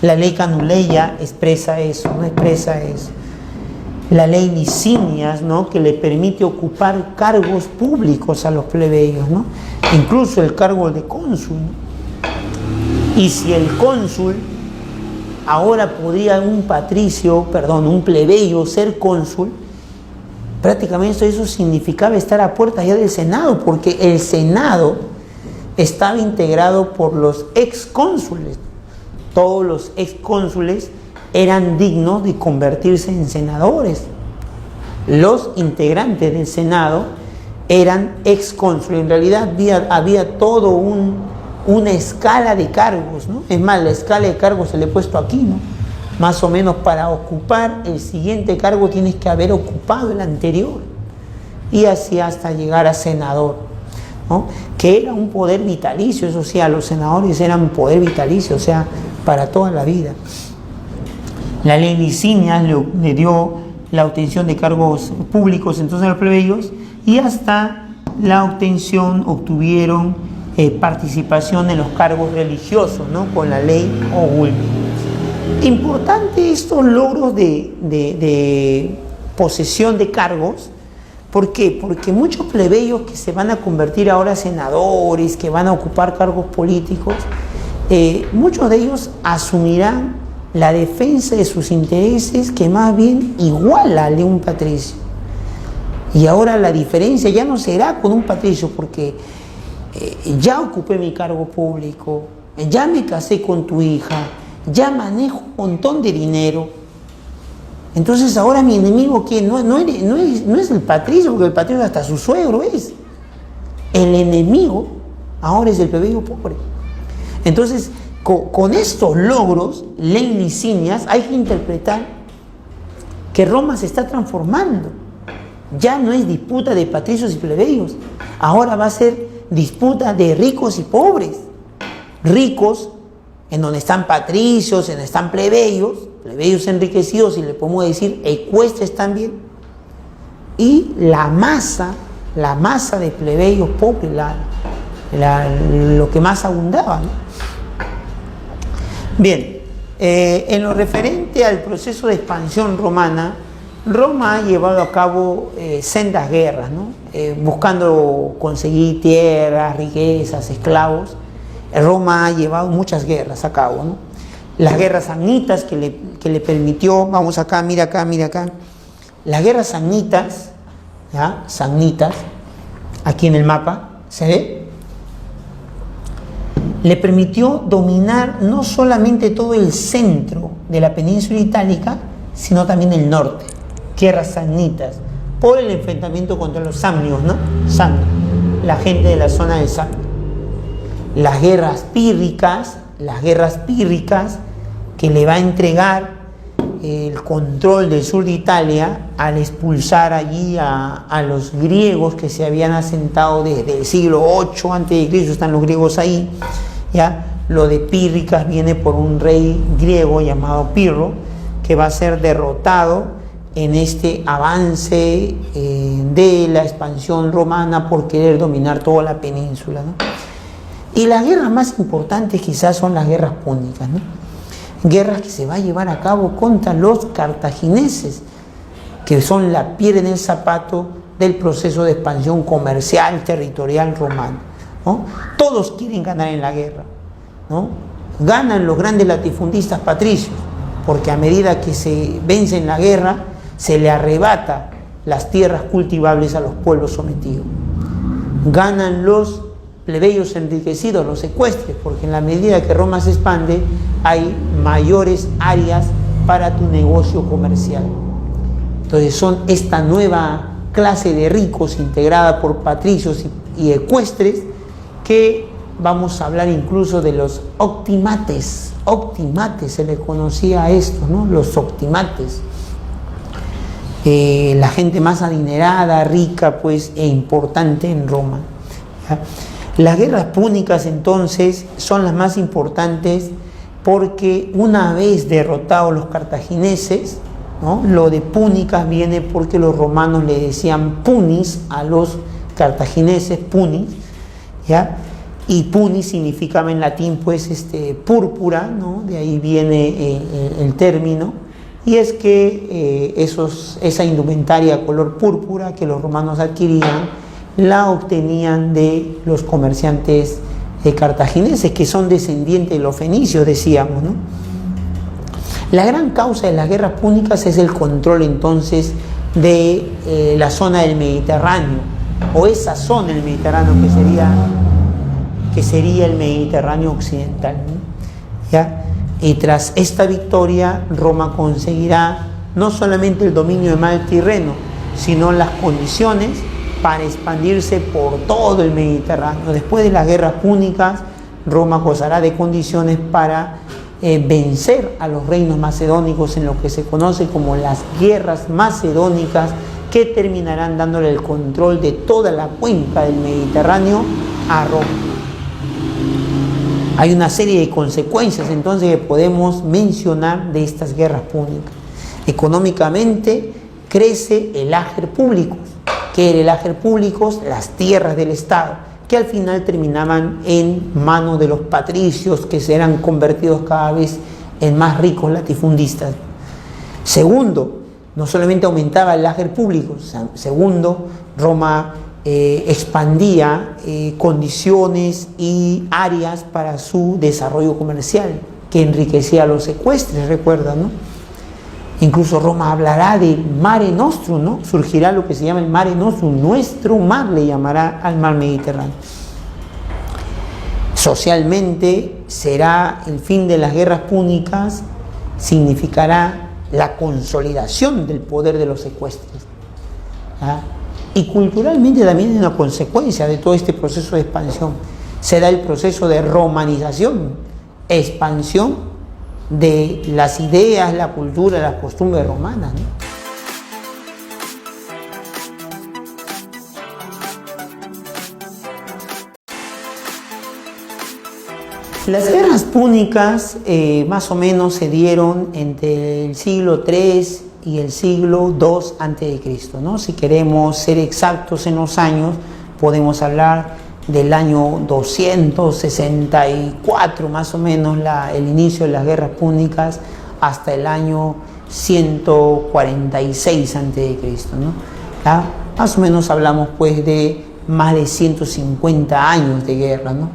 La ley Canuleia expresa eso, ¿no?, expresa eso. La ley Licinias, ¿no?, que le permite ocupar cargos públicos a los plebeyos, ¿no?, incluso el cargo de cónsul, ¿no? Y si el cónsul, ahora podría un plebeyo ser cónsul, prácticamente eso significaba estar a puertas ya del Senado, porque el Senado estaba integrado por los excónsules. Todos los excónsules eran dignos de convertirse en senadores. Los integrantes del Senado eran excónsules. En realidad había todo una escala de cargos, ¿no? Es más, la escala de cargos se le he puesto aquí, ¿no? Más o menos para ocupar el siguiente cargo tienes que haber ocupado el anterior, y así hasta llegar a senador, ¿no?, que era un poder vitalicio. Eso sí, a los senadores eran poder vitalicio, o sea, para toda la vida. La ley Licinias le dio la obtención de cargos públicos entonces a los plebeyos, y hasta la obtuvieron participación en los cargos religiosos, ¿no?, con la ley Ogulmi. Importante estos logros de posesión de cargos, ¿Por qué? Porque muchos plebeyos que se van a convertir ahora senadores, que van a ocupar cargos políticos, muchos de ellos asumirán la defensa de sus intereses que más bien iguala al de un patricio. Y ahora la diferencia ya no será con un patricio, porque ya ocupé mi cargo público, ya me casé con tu hija, ya manejo un montón de dinero. Entonces ahora mi enemigo, ¿quién? No es el patricio, porque el patricio hasta su suegro es. El enemigo ahora es el plebeyo pobre. Entonces, con estos logros, ley Licinias, hay que interpretar que Roma se está transformando. Ya no es disputa de patricios y plebeyos, ahora va a ser disputa de ricos y pobres. Ricos, en donde están patricios, en donde están plebeyos enriquecidos, y le podemos decir ecuestres también, y la masa de plebeyos pobres, lo que más abundaba, ¿no? Bien, en lo referente al proceso de expansión romana, Roma ha llevado a cabo sendas guerras, ¿no? Buscando conseguir tierras, riquezas, esclavos. Roma ha llevado muchas guerras a cabo, ¿no? Las guerras samnitas que le permitió, vamos acá, mira acá, las guerras samnitas, ¿ya? Samnitas, aquí en el mapa, ¿se ve? Le permitió dominar no solamente todo el centro de la península itálica, sino también el norte, tierras samnitas, por el enfrentamiento contra los samnios, ¿no? Samnios, la gente de la zona del Samnio. Las guerras pírricas que le va a entregar el control del sur de Italia al expulsar allí a los griegos que se habían asentado desde el siglo 8 a.C., están los griegos ahí, ¿ya? Lo de Pírricas viene por un rey griego llamado Pirro, que va a ser derrotado en este avance de la expansión romana por querer dominar toda la península, ¿no? Y las guerras más importantes quizás son las guerras púnicas, ¿no? Guerras que se va a llevar a cabo contra los cartagineses, que son la piedra en el zapato del proceso de expansión comercial, territorial romano, ¿no? Todos quieren ganar en la guerra, ¿no? Ganan los grandes latifundistas patricios, porque a medida que se vence en la guerra, se le arrebata las tierras cultivables a los pueblos sometidos. Ganan los plebeyos enriquecidos, los ecuestres, porque en la medida que Roma se expande, hay mayores áreas para tu negocio comercial. Entonces son esta nueva clase de ricos integrada por patricios y ecuestres, que vamos a hablar incluso de los optimates. Optimates se le conocía a esto, ¿no? Los optimates. La gente más adinerada, rica, pues, e importante en Roma, ¿ya? Las guerras púnicas entonces son las más importantes, porque una vez derrotados los cartagineses, ¿no? Lo de púnicas viene porque los romanos le decían punis a los cartagineses, punis, ¿ya? Y punis significaba en latín pues púrpura, ¿no? De ahí viene el término, y es que esa indumentaria color púrpura que los romanos adquirían, la obtenían de los comerciantes cartagineses, que son descendientes de los fenicios, decíamos, ¿no? La gran causa de las guerras púnicas es el control entonces de la zona del Mediterráneo, o esa zona del Mediterráneo que sería el Mediterráneo occidental, ¿no? ¿Ya? Y tras esta victoria, Roma conseguirá no solamente el dominio de mar Tirreno, sino las condiciones para expandirse por todo el Mediterráneo. Después de las guerras púnicas, Roma gozará de condiciones para vencer a los reinos macedónicos en lo que se conoce como las guerras macedónicas, que terminarán dándole el control de toda la cuenca del Mediterráneo a Roma. Hay una serie de consecuencias entonces que podemos mencionar de estas guerras púnicas. Económicamente crece el ager público. ¿Qué era el ager público? Las tierras del Estado, que al final terminaban en manos de los patricios, que se eran convertidos cada vez en más ricos latifundistas. Segundo, no solamente aumentaba el lager público, segundo, Roma expandía condiciones y áreas para su desarrollo comercial, que enriquecía a los ecuestres, recuerdan, ¿no? Incluso Roma hablará del Mare Nostrum, ¿no? Surgirá lo que se llama el Mare Nostrum, nuestro mar le llamará al mar Mediterráneo. Socialmente será el fin de las guerras púnicas, significará la consolidación del poder de los ecuestres. ¿Ah? Y culturalmente también es una consecuencia de todo este proceso de expansión. Se da el proceso de romanización, expansión de las ideas, la cultura, las costumbres romanas, ¿no? Las guerras púnicas más o menos se dieron entre el siglo III y el siglo II a.C., ¿no? Si queremos ser exactos en los años, podemos hablar del año 264 más o menos el inicio de las guerras púnicas hasta el año 146 a.C., ¿no? ¿Ya? Más o menos hablamos pues de más de 150 años de guerra, ¿no?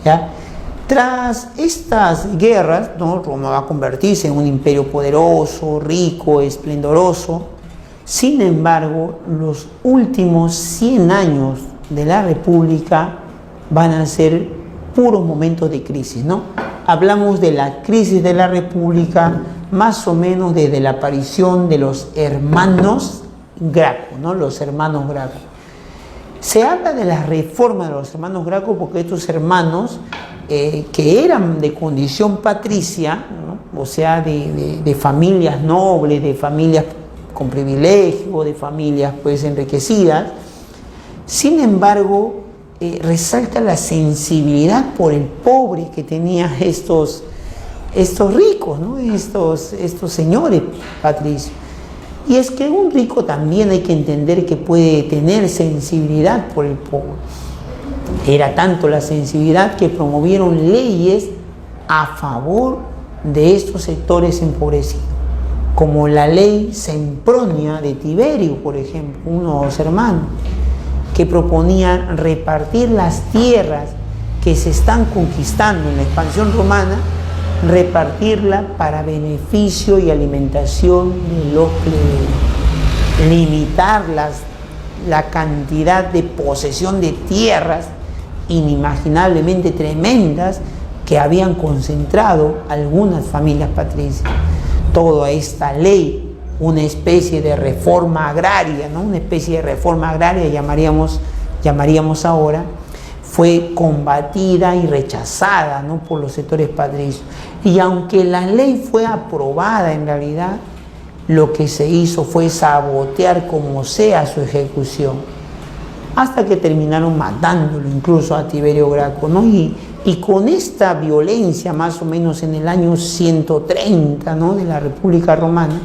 ¿Ya? Tras estas guerras, ¿no? Roma va a convertirse en un imperio poderoso, rico, esplendoroso. Sin embargo, los últimos 100 años de la República van a ser puros momentos de crisis, ¿no? Hablamos de la crisis de la República más o menos desde la aparición de los hermanos Graco, ¿no? Los hermanos Graco. Se habla de la reforma de los hermanos Graco porque estos hermanos que eran de condición patricia, ¿no? O sea, de familias nobles, de familias con privilegio, de familias pues enriquecidas. Sin embargo, resalta la sensibilidad por el pobre que tenían estos ricos, ¿no? Estos señores patricios. Y es que un rico también hay que entender que puede tener sensibilidad por el pobre. Era tanto la sensibilidad que promovieron leyes a favor de estos sectores empobrecidos, como la ley Sempronia de Tiberio, por ejemplo, uno de los hermanos, que proponía repartir las tierras que se están conquistando en la expansión romana, repartirla para beneficio y alimentación de los plebeyos, limitar la cantidad de posesión de tierras inimaginablemente tremendas que habían concentrado algunas familias patricias. Toda esta ley, una especie de reforma agraria, ¿no? Una especie de reforma agraria llamaríamos ahora, fue combatida y rechazada, ¿no? Por los sectores patricios. Y aunque la ley fue aprobada en realidad, lo que se hizo fue sabotear como sea su ejecución, hasta que terminaron matándolo incluso a Tiberio Graco, ¿no? Y con esta violencia, más o menos en el año 130, ¿no? De la República Romana,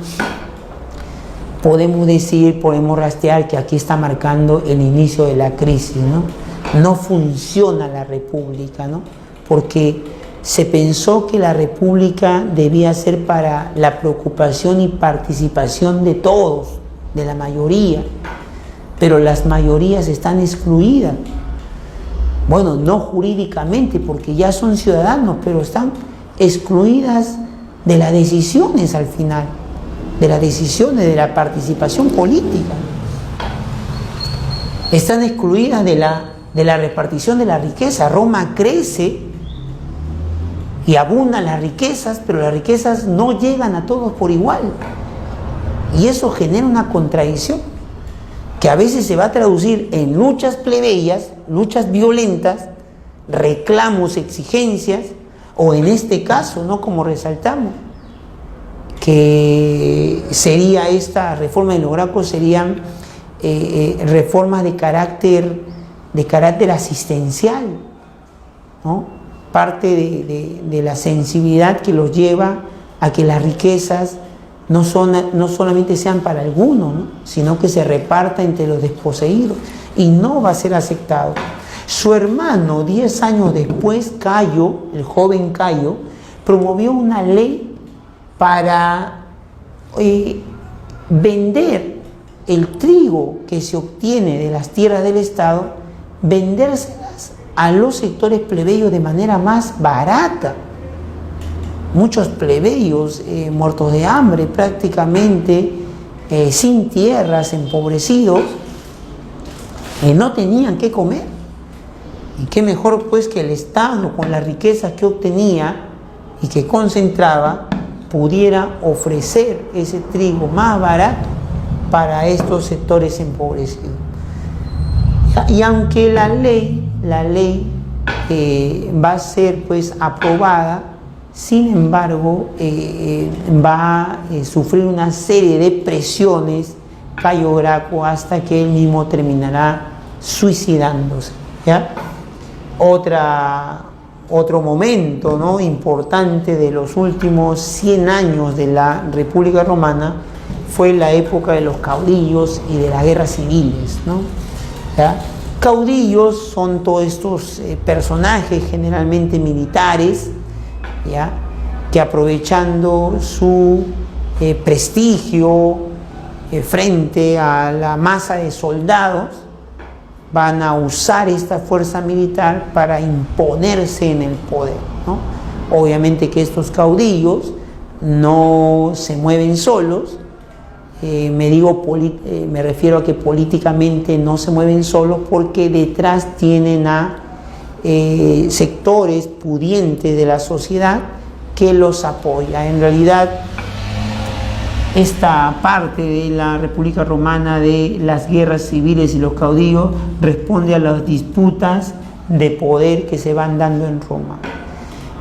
podemos rastrear que aquí está marcando el inicio de la crisis, ¿no? No funciona la República, ¿no? Porque se pensó que la República debía ser para la preocupación y participación de todos, de la mayoría, pero las mayorías están excluidas. Bueno, no jurídicamente, porque ya son ciudadanos, pero están excluidas de las decisiones al final, de las decisiones, de la participación política. Están excluidas de la repartición de la riqueza. Roma crece y abundan las riquezas, pero las riquezas no llegan a todos por igual. Y eso genera una contradicción que a veces se va a traducir en luchas plebeyas, luchas violentas, reclamos, exigencias, o en este caso, ¿no? Como resaltamos, que sería esta reforma de los Gracos, serían reformas de carácter asistencial, ¿no? Parte de la sensibilidad que los lleva a que las riquezas no solamente sean para algunos, ¿no? Sino que se reparta entre los desposeídos, y no va a ser aceptado. Su hermano, 10 años después, Cayo, el joven Cayo, promovió una ley para vender el trigo que se obtiene de las tierras del Estado, vendérselas a los sectores plebeyos de manera más barata. Muchos plebeyos muertos de hambre prácticamente, sin tierras, empobrecidos, no tenían qué comer. Y qué mejor pues que el Estado, con las riquezas que obtenía y que concentraba, pudiera ofrecer ese trigo más barato para estos sectores empobrecidos. Y aunque la ley va a ser pues aprobada, sin embargo va a sufrir una serie de presiones Cayo Graco hasta que él mismo terminará suicidándose, ¿ya? Otro momento, ¿no?, importante de los últimos 100 años de la República Romana fue la época de los caudillos y de las guerras civiles, ¿no? ¿Ya? Caudillos son todos estos personajes generalmente militares, ¿ya?, que aprovechando su prestigio frente a la masa de soldados, van a usar esta fuerza militar para imponerse en el poder, ¿no? Obviamente que estos caudillos no se mueven solos, me refiero a que políticamente no se mueven solos porque detrás tienen a sectores pudientes de la sociedad que los apoya. En realidad, esta parte de la República Romana de las guerras civiles y los caudillos responde a las disputas de poder que se van dando en Roma.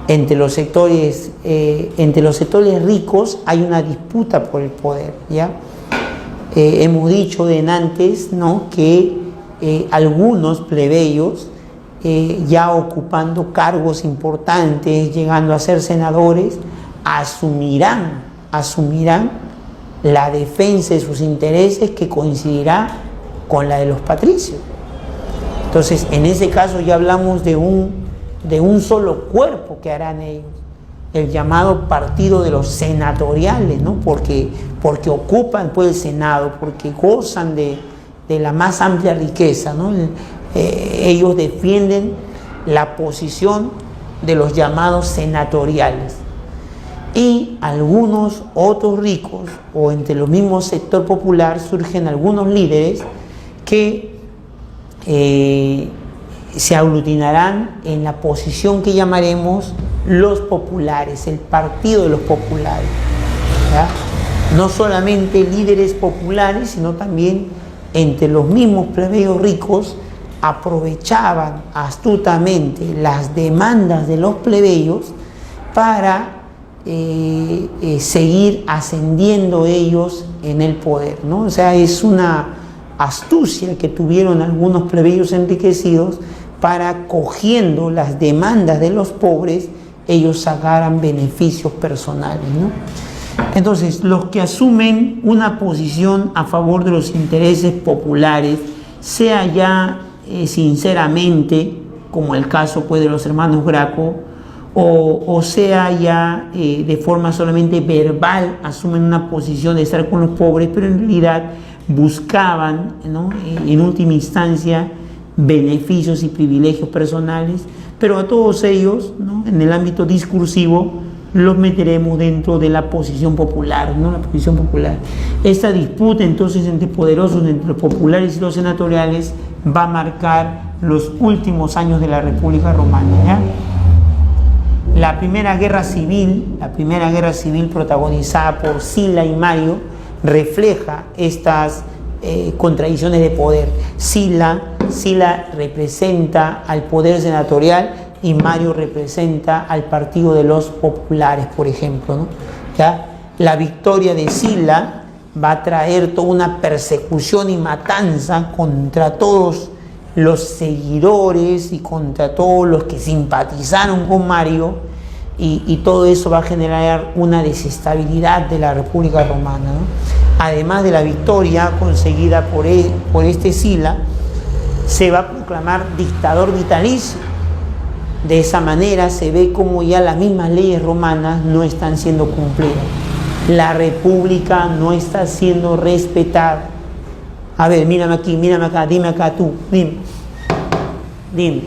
Entre los sectores ricos hay una disputa por el poder, ¿ya? Hemos dicho antes, ¿no?, que algunos plebeyos ya ocupando cargos importantes, llegando a ser senadores, asumirán la defensa de sus intereses, que coincidirá con la de los patricios. Entonces, en ese caso ya hablamos de un solo cuerpo que harán ellos, el llamado partido de los senatoriales, ¿no? Porque ocupan pues el Senado, porque gozan de la más amplia riqueza, ¿no? Ellos defienden la posición de los llamados senatoriales. Y algunos otros ricos, o entre los mismos sector popular, surgen algunos líderes que se aglutinarán en la posición que llamaremos los populares, el partido de los populares, ¿ya? No solamente líderes populares, sino también entre los mismos plebeyos ricos aprovechaban astutamente las demandas de los plebeyos para seguir ascendiendo ellos en el poder, ¿no? O sea, es una astucia que tuvieron algunos plebeyos enriquecidos para, cogiendo las demandas de los pobres, ellos sacaran beneficios personales, ¿no? Entonces, los que asumen una posición a favor de los intereses populares, sea ya sinceramente, como el caso pues de los hermanos Graco, o sea ya de forma solamente verbal, asumen una posición de estar con los pobres, pero en realidad buscaban, ¿no?, en última instancia, beneficios y privilegios personales, pero a todos ellos, ¿no?, en el ámbito discursivo, los meteremos dentro de la posición popular, ¿no?, la posición popular. Esta disputa entonces entre poderosos, entre los populares y los senatoriales, va a marcar los últimos años de la República Romana, ¿ya? La primera guerra civil protagonizada por Sila y Mario, refleja estas contradicciones de poder. Sila representa al poder senatorial y Mario representa al partido de los populares, por ejemplo, ¿no? ¿Ya? La victoria de Sila va a traer toda una persecución y matanza contra todos los seguidores y contra todos los que simpatizaron con Mario, y todo eso va a generar una desestabilidad de la República Romana, ¿no? Además de la victoria conseguida por este Sila, se va a proclamar dictador vitalicio. De esa manera se ve como ya las mismas leyes romanas no están siendo cumplidas. La república no está siendo respetada. A ver, mírame aquí, mírame acá, dime acá tú, dime.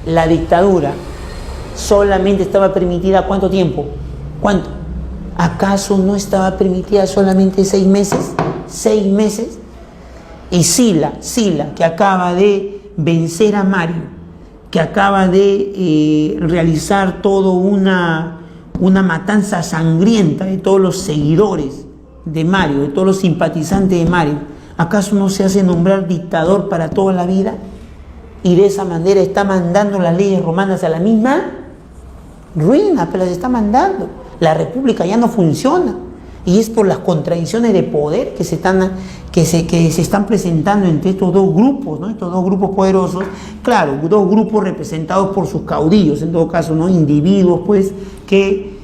La dictadura solamente estaba permitida ¿cuánto tiempo? ¿Cuánto? ¿Acaso no estaba permitida solamente 6 meses? 6 meses. Y Sila, que acaba de vencer a Mario, que acaba de realizar toda una matanza sangrienta de todos los seguidores de Mario, de todos los simpatizantes de Mario, ¿acaso no se hace nombrar dictador para toda la vida? Y de esa manera está mandando las leyes romanas a la misma ruina, pero las está mandando. La república ya no funciona. Y es por las contradicciones de poder que se están presentando entre estos dos grupos, ¿no? Estos dos grupos poderosos, claro, dos grupos representados por sus caudillos, en todo caso, ¿no? Individuos pues que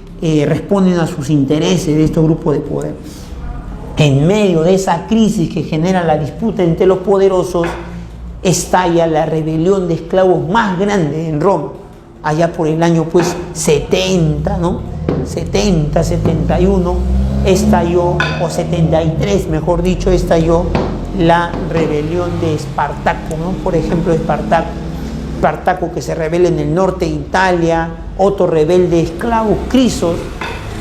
responden a sus intereses de estos grupos de poder. En medio de esa crisis que genera la disputa entre los poderosos, estalla la rebelión de esclavos más grande en Roma, allá por el año pues 70, ¿no? 70, 71, estalló, o 73 mejor dicho, estalló la rebelión de Espartaco, ¿no? Por ejemplo, Espartaco que se rebela en el norte de Italia, otro rebelde esclavos, Crisos,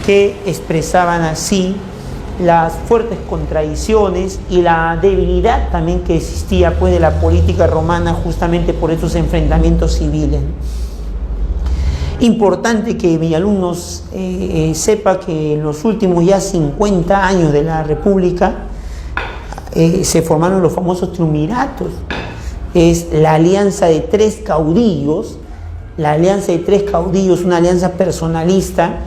que expresaban así las fuertes contradicciones y la debilidad también que existía pues de la política romana justamente por estos enfrentamientos civiles. Importante que mis alumnos sepa que en los últimos ya 50 años de la República se formaron los famosos triunviratos. Es la alianza de 3 caudillos, una alianza personalista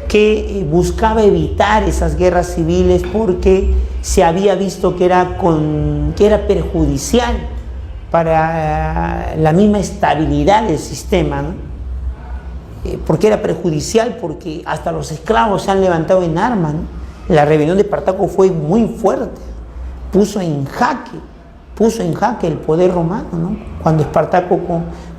que buscaba evitar esas guerras civiles porque se había visto que era perjudicial para la misma estabilidad del sistema, ¿no? Porque era perjudicial, porque hasta los esclavos se han levantado en armas, ¿no? La rebelión de Espartaco fue muy fuerte, puso en jaque el poder romano, ¿no? Cuando Espartaco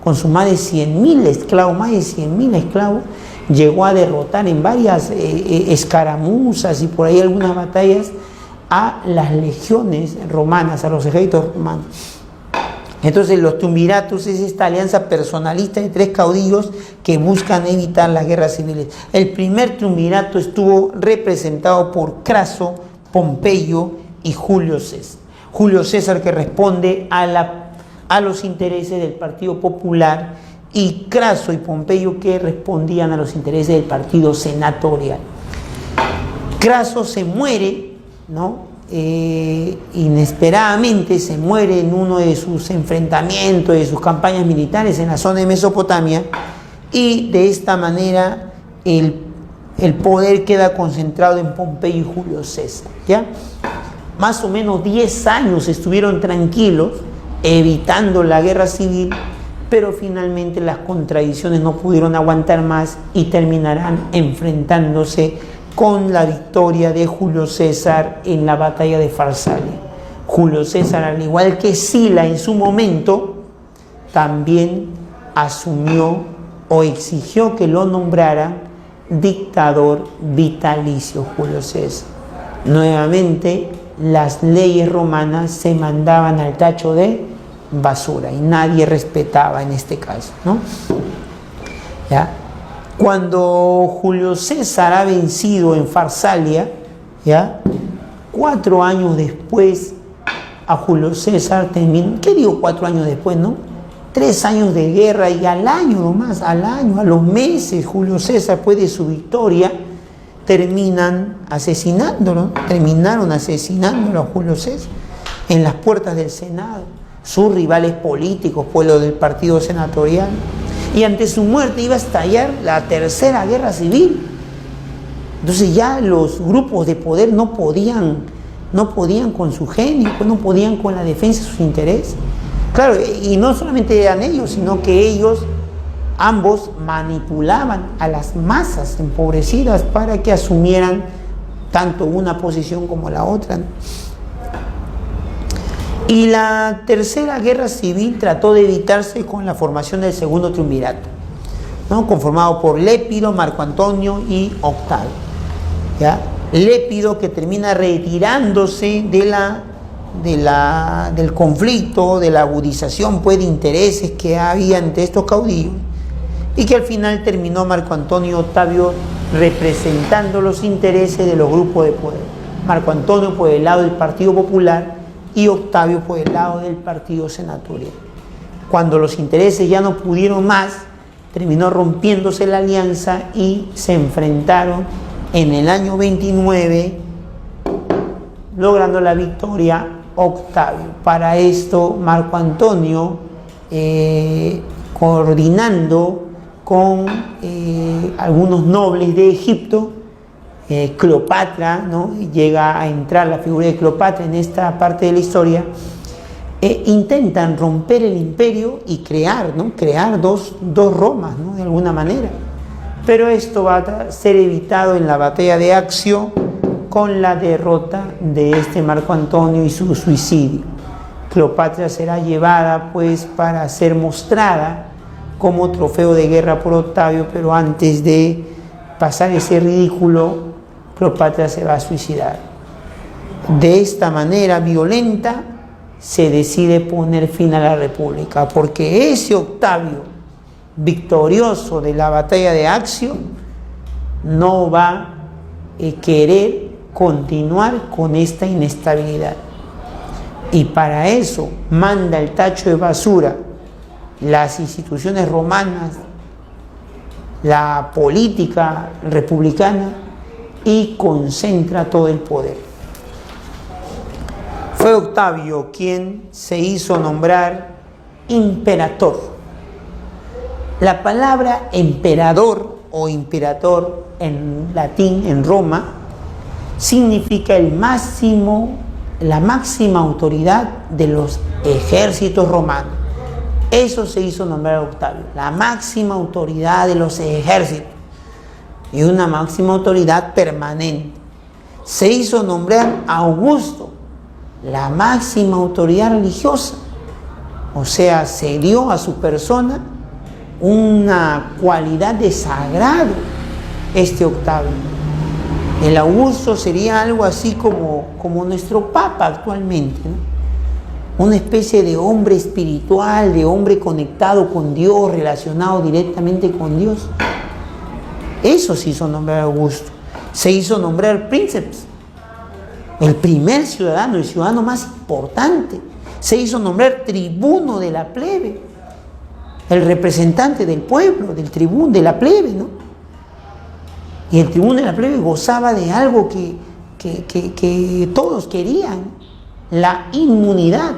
con sus más de 100.000 esclavos, llegó a derrotar en varias escaramuzas y por ahí algunas batallas a las legiones romanas, a los ejércitos romanos. Entonces los triunviratos es esta alianza personalista de 3 caudillos que buscan evitar las guerras civiles. El primer triunvirato estuvo representado por Craso, Pompeyo y Julio César. Julio César que responde a los intereses del Partido Popular y Craso y Pompeyo que respondían a los intereses del partido senatorial. Craso se muere, ¿no? Inesperadamente se muere en uno de sus enfrentamientos, de sus campañas militares en la zona de Mesopotamia, y de esta manera el poder queda concentrado en Pompeyo y Julio César, ¿ya? Más o menos 10 años estuvieron tranquilos, evitando la guerra civil, pero finalmente las contradicciones no pudieron aguantar más y terminarán enfrentándose con la victoria de Julio César en la batalla de Farsalia. Julio César, al igual que Sila en su momento, también asumió o exigió que lo nombrara dictador vitalicio Julio César. Nuevamente, las leyes romanas se mandaban al tacho de basura y nadie respetaba en este caso, ¿no? ¿Ya? Cuando Julio César ha vencido en Farsalia, ¿ya? 4 años después a Julio César terminó, ¿qué digo 4 años después, no? 3 años de guerra y al año nomás, a los meses, Julio César, después de su victoria, terminaron asesinándolo a Julio César en las puertas del Senado, sus rivales políticos, pues los del partido senatorial. Y ante su muerte iba a estallar la tercera guerra civil. Entonces ya los grupos de poder no podían con su genio, pues no podían con la defensa de sus intereses. Claro, y no solamente eran ellos, sino que ellos ambos manipulaban a las masas empobrecidas para que asumieran tanto una posición como la otra, ¿no? Y la tercera guerra civil trató de evitarse con la formación del segundo triunvirato, ¿no? Conformado por Lépido, Marco Antonio y Octavio, ¿ya? Lépido, que termina retirándose del conflicto, de la agudización pues, de intereses que había entre estos caudillos, y que al final terminó Marco Antonio Octavio representando los intereses de los grupos de poder. Marco Antonio por el lado del Partido Popular y Octavio por el lado del Partido Senatorial. Cuando los intereses ya no pudieron más, terminó rompiéndose la alianza y se enfrentaron en el año 29, logrando la victoria Octavio. Para esto Marco Antonio, coordinando con algunos nobles de Egipto, Cleopatra, ¿no? Llega a entrar la figura de Cleopatra en esta parte de la historia, intentan romper el imperio y crear dos Romas, ¿no? De alguna manera. Pero esto va a ser evitado en la batalla de Accio con la derrota de este Marco Antonio y su suicidio. Cleopatra será llevada pues para ser mostrada como trofeo de guerra por Octavio, pero antes de pasar ese ridículo, Cleopatra se va a suicidar. De esta manera violenta se decide poner fin a la República, porque ese Octavio victorioso de la batalla de Accio no va a querer continuar con esta inestabilidad, y para eso manda el tacho de basura las instituciones romanas, la política republicana, y concentra todo el poder. Fue Octavio quien se hizo nombrar imperator. La palabra emperador o imperator en latín, en Roma, significa la máxima autoridad de los ejércitos romanos. Eso se hizo nombrar a Octavio, la máxima autoridad de los ejércitos, y una máxima autoridad permanente. Se hizo nombrar a Augusto, la máxima autoridad religiosa, o sea, se dio a su persona una cualidad de sagrado este Octavio. El Augusto sería algo así como nuestro Papa actualmente, ¿no? Una especie de hombre espiritual, de hombre conectado con Dios, relacionado directamente con Dios. Eso se hizo nombrar Augusto. Se hizo nombrar príncipes, el primer ciudadano, el ciudadano más importante. Se hizo nombrar tribuno de la plebe, el representante del pueblo, del tribuno de la plebe, ¿no? Y el tribuno de la plebe gozaba de algo que todos querían: la inmunidad.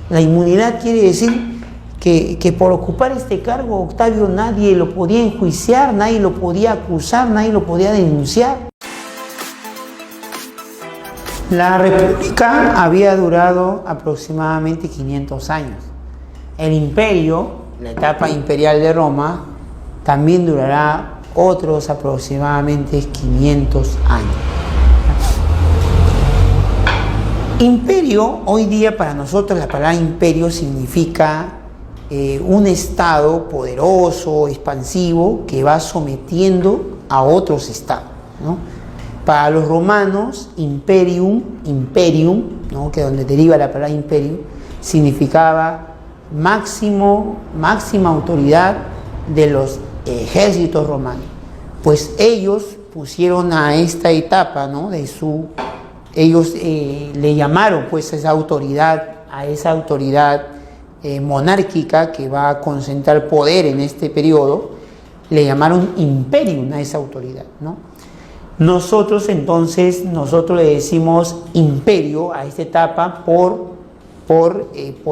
La inmunidad quiere decir que por ocupar este cargo Octavio nadie lo podía enjuiciar, nadie lo podía acusar, nadie lo podía denunciar. La República había durado aproximadamente 500 años. El imperio, la etapa imperial de Roma, también durará otros aproximadamente 500 años. Imperio, hoy día para nosotros la palabra imperio significa un estado poderoso, expansivo, que va sometiendo a otros estados, ¿no? Para los romanos, imperium, ¿no? Que donde deriva la palabra imperio, significaba máxima autoridad de los ejércitos romanos. Pues ellos pusieron a esta etapa, ¿no? Ellos le llamaron pues a esa autoridad monárquica que va a concentrar poder en este periodo, le llamaron imperium a esa autoridad, ¿no? Nosotros le decimos imperio a esta etapa por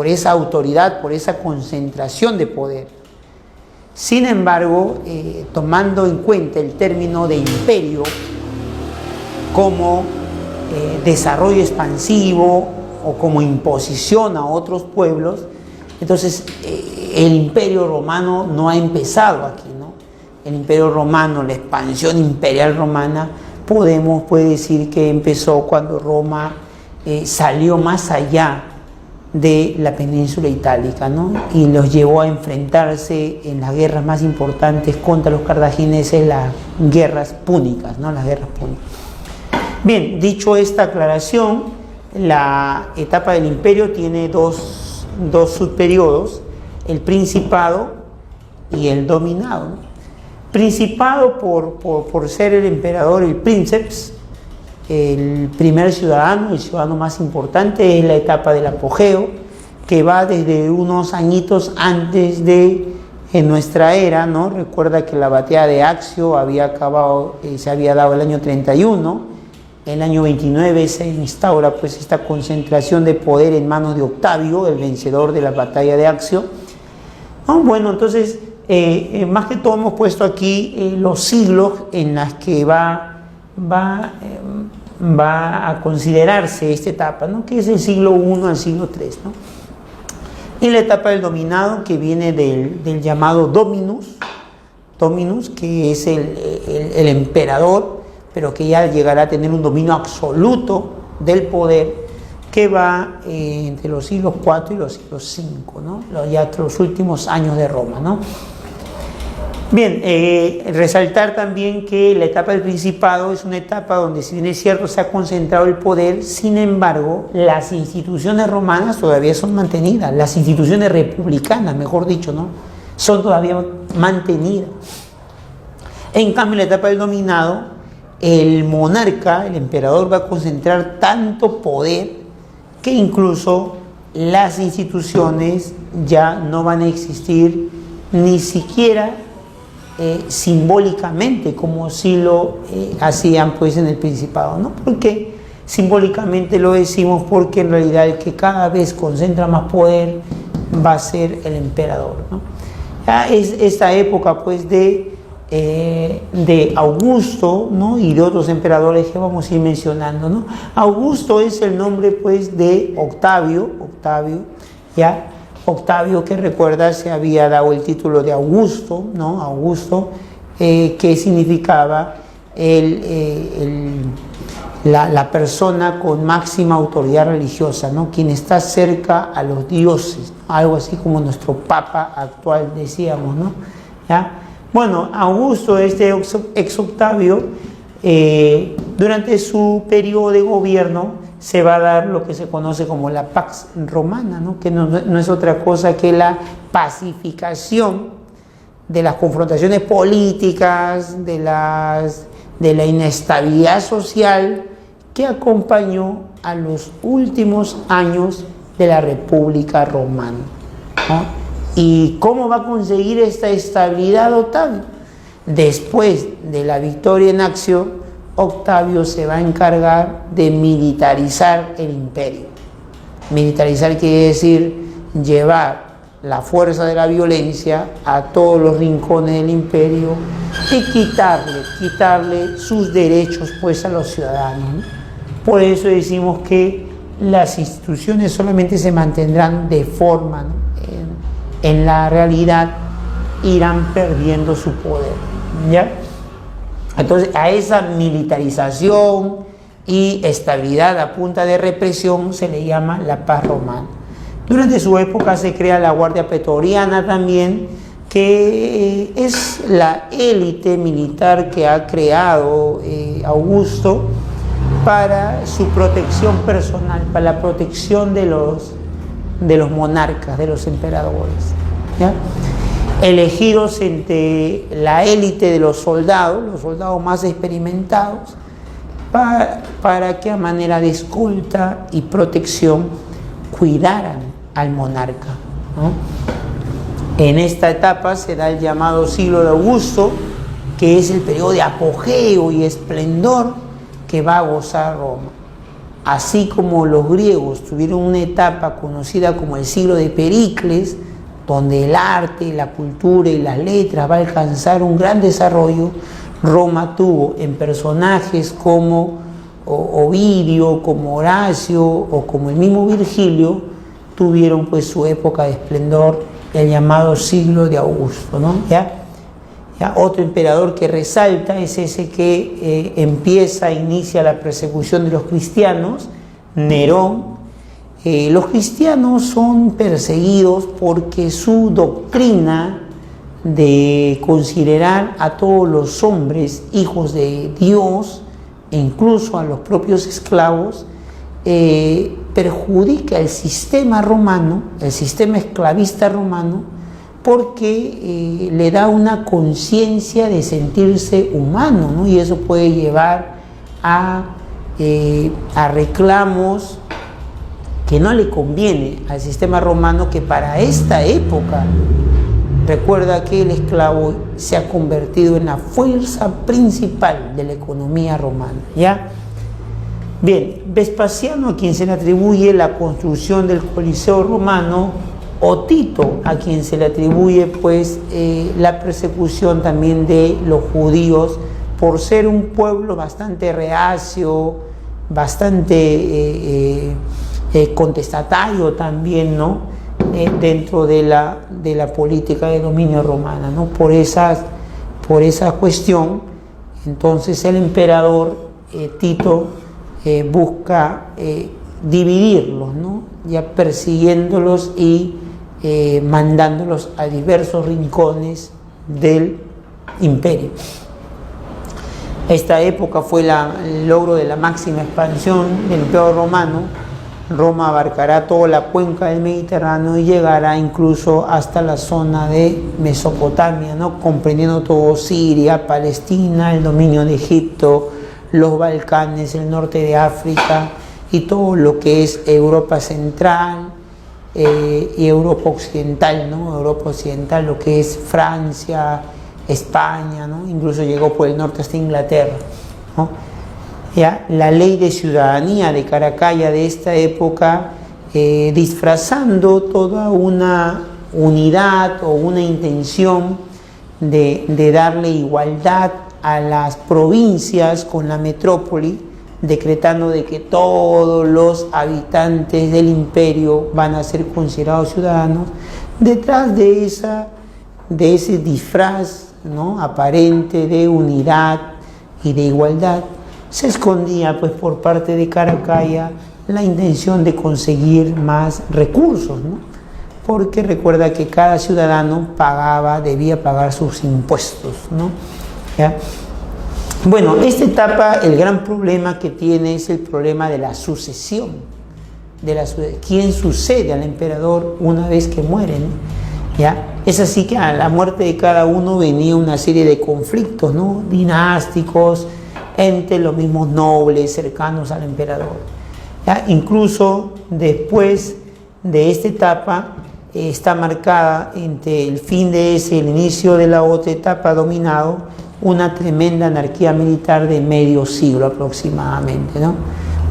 esa autoridad, por esa concentración de poder. Sin embargo, tomando en cuenta el término de imperio como desarrollo expansivo o como imposición a otros pueblos, entonces el imperio romano no ha empezado aquí, ¿no? El imperio romano, la expansión imperial romana, puede decir que empezó cuando Roma salió más allá de la península itálica, ¿no? Y los llevó a enfrentarse en las guerras más importantes contra los cartagineses, las guerras púnicas, ¿no? Las guerras púnicas. Bien, dicho esta aclaración, la etapa del imperio tiene dos subperiodos, el principado y el dominado, ¿no? Principado por ser el emperador, el princeps, el primer ciudadano, el ciudadano más importante, es la etapa del apogeo, que va desde unos añitos antes de nuestra era, ¿no? Recuerda que la batalla de Accio había acabado, se había dado el año 31, el año 29 se instaura pues esta concentración de poder en manos de Octavio, el vencedor de la batalla de Accio. Bueno, entonces, más que todo hemos puesto aquí los siglos en las que va a considerarse esta etapa, ¿no? Que es el siglo I al siglo III, ¿no? Y la etapa del dominado, que viene del llamado Dominus, que es el emperador, pero que ya llegará a tener un dominio absoluto del poder, que va entre los siglos IV y los siglos V, ¿no? Ya los últimos años de Roma, ¿no? Bien, resaltar también que la etapa del Principado es una etapa donde, si bien es cierto, se ha concentrado el poder, sin embargo, las instituciones romanas todavía son mantenidas, las instituciones republicanas, mejor dicho, ¿no? Son todavía mantenidas. En cambio, en la etapa del dominado, el monarca, el emperador, va a concentrar tanto poder que incluso las instituciones ya no van a existir ni siquiera simbólicamente, como si lo hacían pues en el Principado, ¿no? Porque simbólicamente lo decimos porque en realidad el que cada vez concentra más poder va a ser el emperador, ¿no? Ya es esta época pues de Augusto, ¿no? Y de otros emperadores que vamos a ir mencionando, ¿no? Augusto es el nombre pues de Octavio, ¿ya? Octavio, que recuerda, se había dado el título de Augusto, ¿no? Augusto, que significaba la persona con máxima autoridad religiosa, ¿no? Quien está cerca a los dioses, ¿no? Algo así como nuestro Papa actual, decíamos, ¿no? ¿Ya? Bueno, Augusto, este ex Octavio, durante su periodo de gobierno, se va a dar lo que se conoce como la Pax Romana, ¿no? Que no es otra cosa que la pacificación de las confrontaciones políticas, de la inestabilidad social que acompañó a los últimos años de la República Romana, ¿no? ¿Y cómo va a conseguir esta estabilidad Octavio? Después de la victoria en Accio, Octavio se va a encargar de militarizar el imperio. Militarizar quiere decir llevar la fuerza de la violencia a todos los rincones del imperio y quitarle sus derechos pues a los ciudadanos, ¿no? Por eso decimos que las instituciones solamente se mantendrán de forma, ¿no? En la realidad irán perdiendo su poder, ¿ya? Entonces, a esa militarización y estabilidad a punta de represión se le llama la paz romana. Durante su época se crea la Guardia Pretoriana también, que es la élite militar que ha creado Augusto para su protección personal, para la protección de los monarcas, de los emperadores, ¿ya? Elegidos entre la élite de los soldados más experimentados, para que a manera de escolta y protección cuidaran al monarca, ¿no? En esta etapa se da el llamado siglo de Augusto, que es el periodo de apogeo y esplendor que va a gozar Roma. Así como los griegos tuvieron una etapa conocida como el siglo de Pericles, donde el arte, la cultura y las letras va a alcanzar un gran desarrollo, Roma tuvo en personajes como Ovidio, como Horacio o como el mismo Virgilio, tuvieron pues su época de esplendor, el llamado siglo de Augusto, ¿no? ¿Ya? Otro emperador que resalta es ese que inicia la persecución de los cristianos, Nerón. Los cristianos son perseguidos porque su doctrina de considerar a todos los hombres hijos de Dios e incluso a los propios esclavos, perjudica el sistema romano, el sistema esclavista romano, porque le da una conciencia de sentirse humano, ¿no? Y eso puede llevar a reclamos que no le conviene al sistema romano, que para esta época, recuerda que el esclavo se ha convertido en la fuerza principal de la economía romana, ¿ya? Bien, Vespasiano, a quien se le atribuye la construcción del Coliseo romano, o Tito, a quien se le atribuye pues la persecución también de los judíos por ser un pueblo bastante reacio, bastante contestatario también, ¿no? Dentro de la política de dominio romana, ¿no? Por esa cuestión, entonces el emperador Tito busca dividirlos, ¿no? Ya persiguiéndolos y mandándolos a diversos rincones del imperio. Esta época fue el logro de la máxima expansión del imperio romano. Roma abarcará toda la cuenca del Mediterráneo y llegará incluso hasta la zona de Mesopotamia, ¿no? Comprendiendo todo Siria, Palestina, el dominio de Egipto, los Balcanes, el norte de África y todo lo que es Europa Central y Europa Occidental, ¿no? Europa Occidental, lo que es Francia, España, ¿no? Incluso llegó por el norte hasta Inglaterra, ¿no? ¿Ya? La ley de ciudadanía de Caracalla de esta época, disfrazando toda una unidad o una intención de darle igualdad a las provincias con la metrópoli, decretando de que todos los habitantes del imperio van a ser considerados ciudadanos. Detrás de ese disfraz, ¿no?, aparente de unidad y de igualdad, se escondía pues por parte de Caracalla la intención de conseguir más recursos, ¿no? Porque recuerda que cada ciudadano debía pagar sus impuestos, ¿no? ¿Ya? Bueno, esta etapa, el gran problema que tiene es el problema de la sucesión, quién sucede al emperador una vez que muere, ¿no? ¿Ya? Es así que a la muerte de cada uno venía una serie de conflictos, ¿no?, dinásticos entre los mismos nobles cercanos al emperador. ¿Ya? Incluso después de esta etapa está marcada entre el fin de ese y el inicio de la otra etapa dominado una tremenda anarquía militar de medio siglo aproximadamente, ¿no?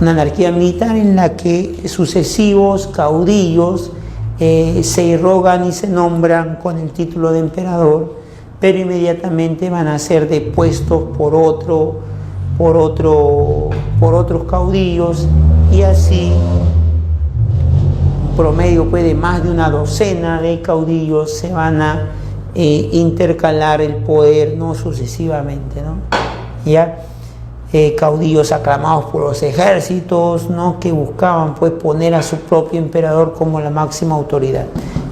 Una anarquía militar en la que sucesivos caudillos se irrogan y se nombran con el título de emperador, pero inmediatamente van a ser depuestos por otros caudillos, y así un promedio pues, de más de una docena de caudillos se van a intercalar el poder, ¿no?, sucesivamente, ¿no? ¿Ya? Caudillos aclamados por los ejércitos, ¿no?, que buscaban pues poner a su propio emperador como la máxima autoridad.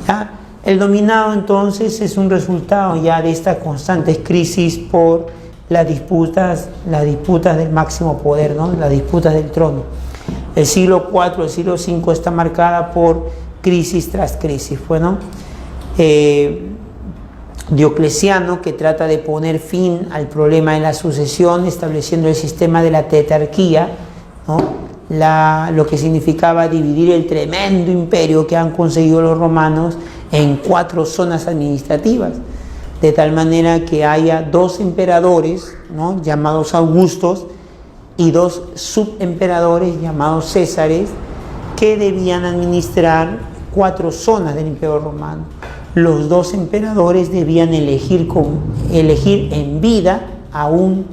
¿Ya? El dominado entonces es un resultado ya de esta constante crisis por las disputas del máximo poder, ¿no?, las disputas del trono. El siglo IV, el siglo V está marcada por crisis tras crisis. Bueno, Diocleciano, que trata de poner fin al problema de la sucesión, estableciendo el sistema de la tetrarquía, ¿no?, lo que significaba dividir el tremendo imperio que han conseguido los romanos en 4 zonas administrativas, de tal manera que haya 2 emperadores, ¿no?, llamados Augustos, y 2 subemperadores llamados Césares, que debían administrar 4 zonas del imperio romano. Los 2 emperadores debían elegir en vida a un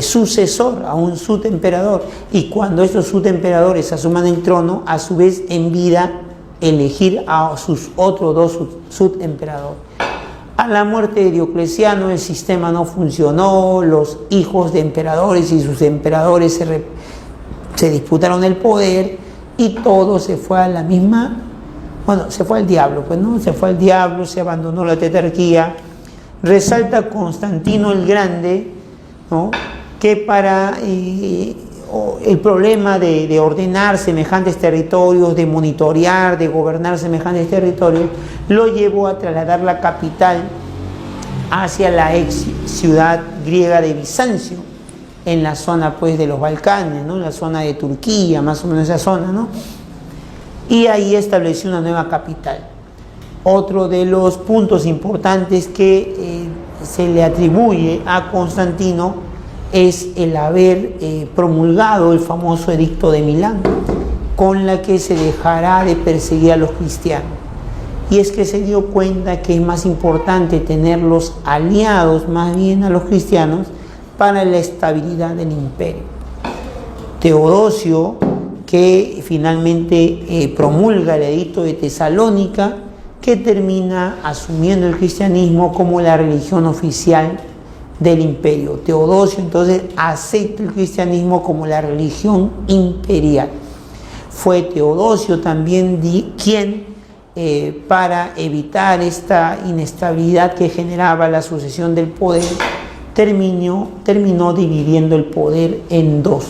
sucesor, a un subemperador, y cuando estos subemperadores asuman el trono, a su vez en vida elegir a sus otros 2 subemperadores. A la muerte de Diocleciano el sistema no funcionó, los hijos de emperadores y sus emperadores se disputaron el poder y todo se fue a la misma... Bueno, se fue al diablo, pues, ¿no? Se fue al diablo, se abandonó la tetrarquía. Resalta Constantino el Grande, ¿no?, que para el problema de ordenar semejantes territorios, de monitorear, de gobernar semejantes territorios, lo llevó a trasladar la capital hacia la ex ciudad griega de Bizancio, en la zona pues de los Balcanes, ¿no? En la zona de Turquía, más o menos esa zona, ¿no? Y ahí estableció una nueva capital. Otro de los puntos importantes que se le atribuye a Constantino es el haber promulgado el famoso Edicto de Milán, con la que se dejará de perseguir a los cristianos. Y es que se dio cuenta que es más importante tenerlos aliados más bien a los cristianos para la estabilidad del imperio. Teodosio, que finalmente promulga el Edicto de Tesalónica, que termina asumiendo el cristianismo como la religión oficial del imperio. Teodosio entonces acepta el cristianismo como la religión imperial. Fue Teodosio también quien, para evitar esta inestabilidad que generaba la sucesión del poder, terminó dividiendo el poder en dos.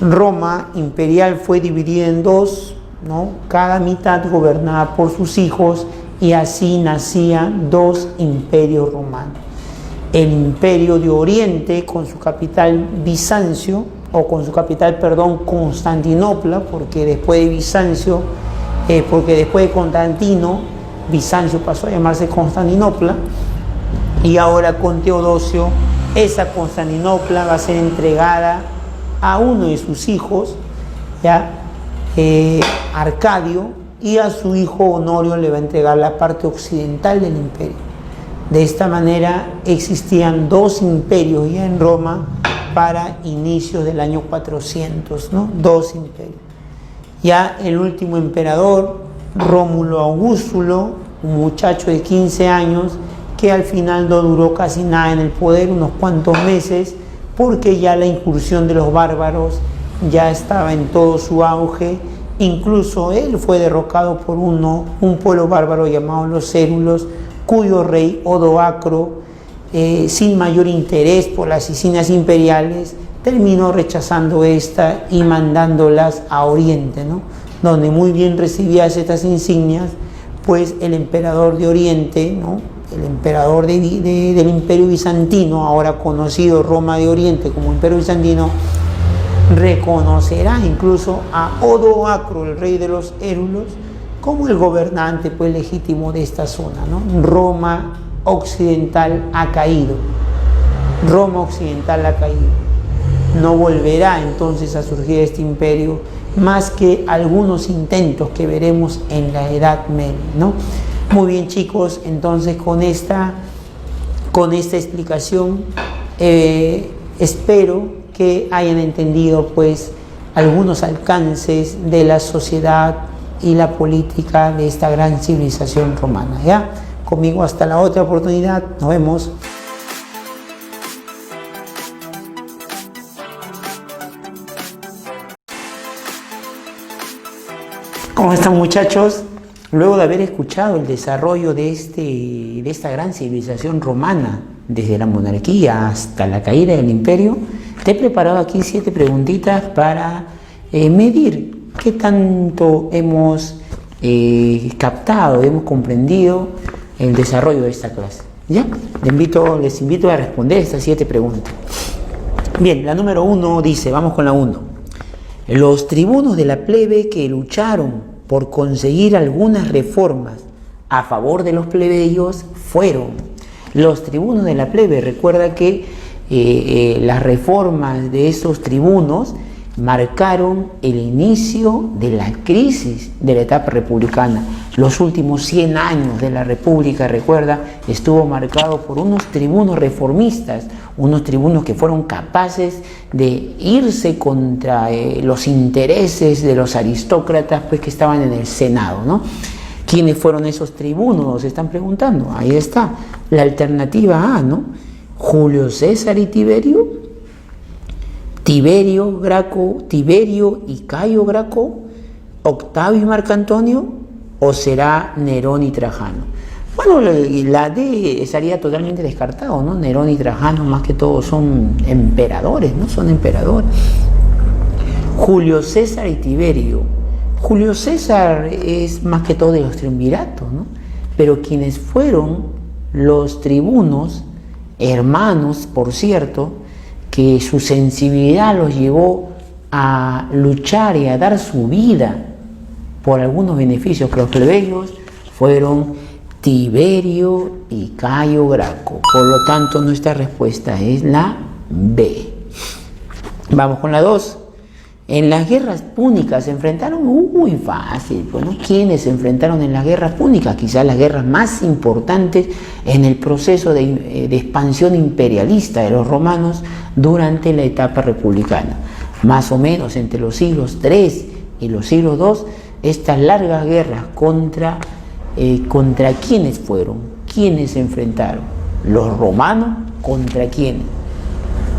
Roma imperial fue dividida en dos, ¿no? Cada mitad gobernada por sus hijos, y así nacían dos imperios romanos. El imperio de Oriente, con su capital Bizancio, o con su capital, perdón, Constantinopla, porque después de Bizancio, porque después de Constantino, Bizancio pasó a llamarse Constantinopla, y ahora con Teodosio, esa Constantinopla va a ser entregada a uno de sus hijos, ¿ya? Arcadio, y a su hijo Honorio le va a entregar la parte occidental del imperio. De esta manera existían dos imperios ya en Roma para inicios del año 400, ¿no? Dos imperios. Ya el último emperador, Rómulo Augustulo, un muchacho de 15 años, que al final no duró casi nada en el poder, unos cuantos meses, porque ya la incursión de los bárbaros ya estaba en todo su auge. Incluso él fue derrocado por un pueblo bárbaro llamado los Érulos, cuyo rey Odoacro, sin mayor interés por las insignias imperiales, terminó rechazando esta y mandándolas a Oriente, ¿no? Donde muy bien recibía estas insignias, pues el emperador de Oriente, ¿no? El emperador del Imperio Bizantino, ahora conocido Roma de Oriente como Imperio Bizantino, reconocerá incluso a Odoacro, el rey de los Érulos, como el gobernante pues legítimo de esta zona, ¿no? Roma occidental ha caído. Roma occidental ha caído. No volverá entonces a surgir este imperio, más que algunos intentos que veremos en la Edad Media, ¿no? Muy bien, chicos, entonces con esta explicación espero que hayan entendido pues algunos alcances de la sociedad y la política de esta gran civilización romana. ¿Ya? Conmigo hasta la otra oportunidad. Nos vemos. ¿Cómo están, muchachos? Luego de haber escuchado el desarrollo de esta gran civilización romana, desde la monarquía hasta la caída del imperio, te he preparado aquí 7 preguntitas para medir qué tanto hemos captado, hemos comprendido el desarrollo de esta clase. ¿Ya? Les invito a responder estas 7 preguntas. Bien, la número 1 dice, vamos con la 1. Los tribunos de la plebe que lucharon por conseguir algunas reformas a favor de los plebeyos fueron los tribunos de la plebe. Recuerda que las reformas de esos tribunos marcaron el inicio de la crisis de la etapa republicana. Los últimos 100 años de la República, recuerda, estuvo marcado por unos tribunos reformistas, unos tribunos que fueron capaces de irse contra los intereses de los aristócratas pues, que estaban en el Senado, ¿no? ¿Quiénes fueron esos tribunos? Se están preguntando. Ahí está, la alternativa A, ¿no? Julio César y Tiberio, Tiberio y Cayo Graco, Octavio y Marco Antonio, o será Nerón y Trajano. Bueno, la D estaría totalmente descartado, ¿no? Nerón y Trajano más que todo son emperadores, ¿no? Son emperadores. Julio César y Tiberio. Julio César es más que todo de los triunviratos, ¿no? Pero quienes fueron los tribunos, hermanos, por cierto, que su sensibilidad los llevó a luchar y a dar su vida por algunos beneficios que los plebeyos, fueron Tiberio y Cayo Graco. Por lo tanto, nuestra respuesta es la B. Vamos con la 2. En las guerras púnicas se enfrentaron, muy fácil, pues, ¿no? ¿Quiénes se enfrentaron en las guerras púnicas? Quizás las guerras más importantes en el proceso de expansión imperialista de los romanos durante la etapa republicana. Más o menos entre los siglos III y los siglos II, estas largas guerras contra ¿quiénes fueron? ¿Quiénes se enfrentaron? ¿Los romanos contra quiénes?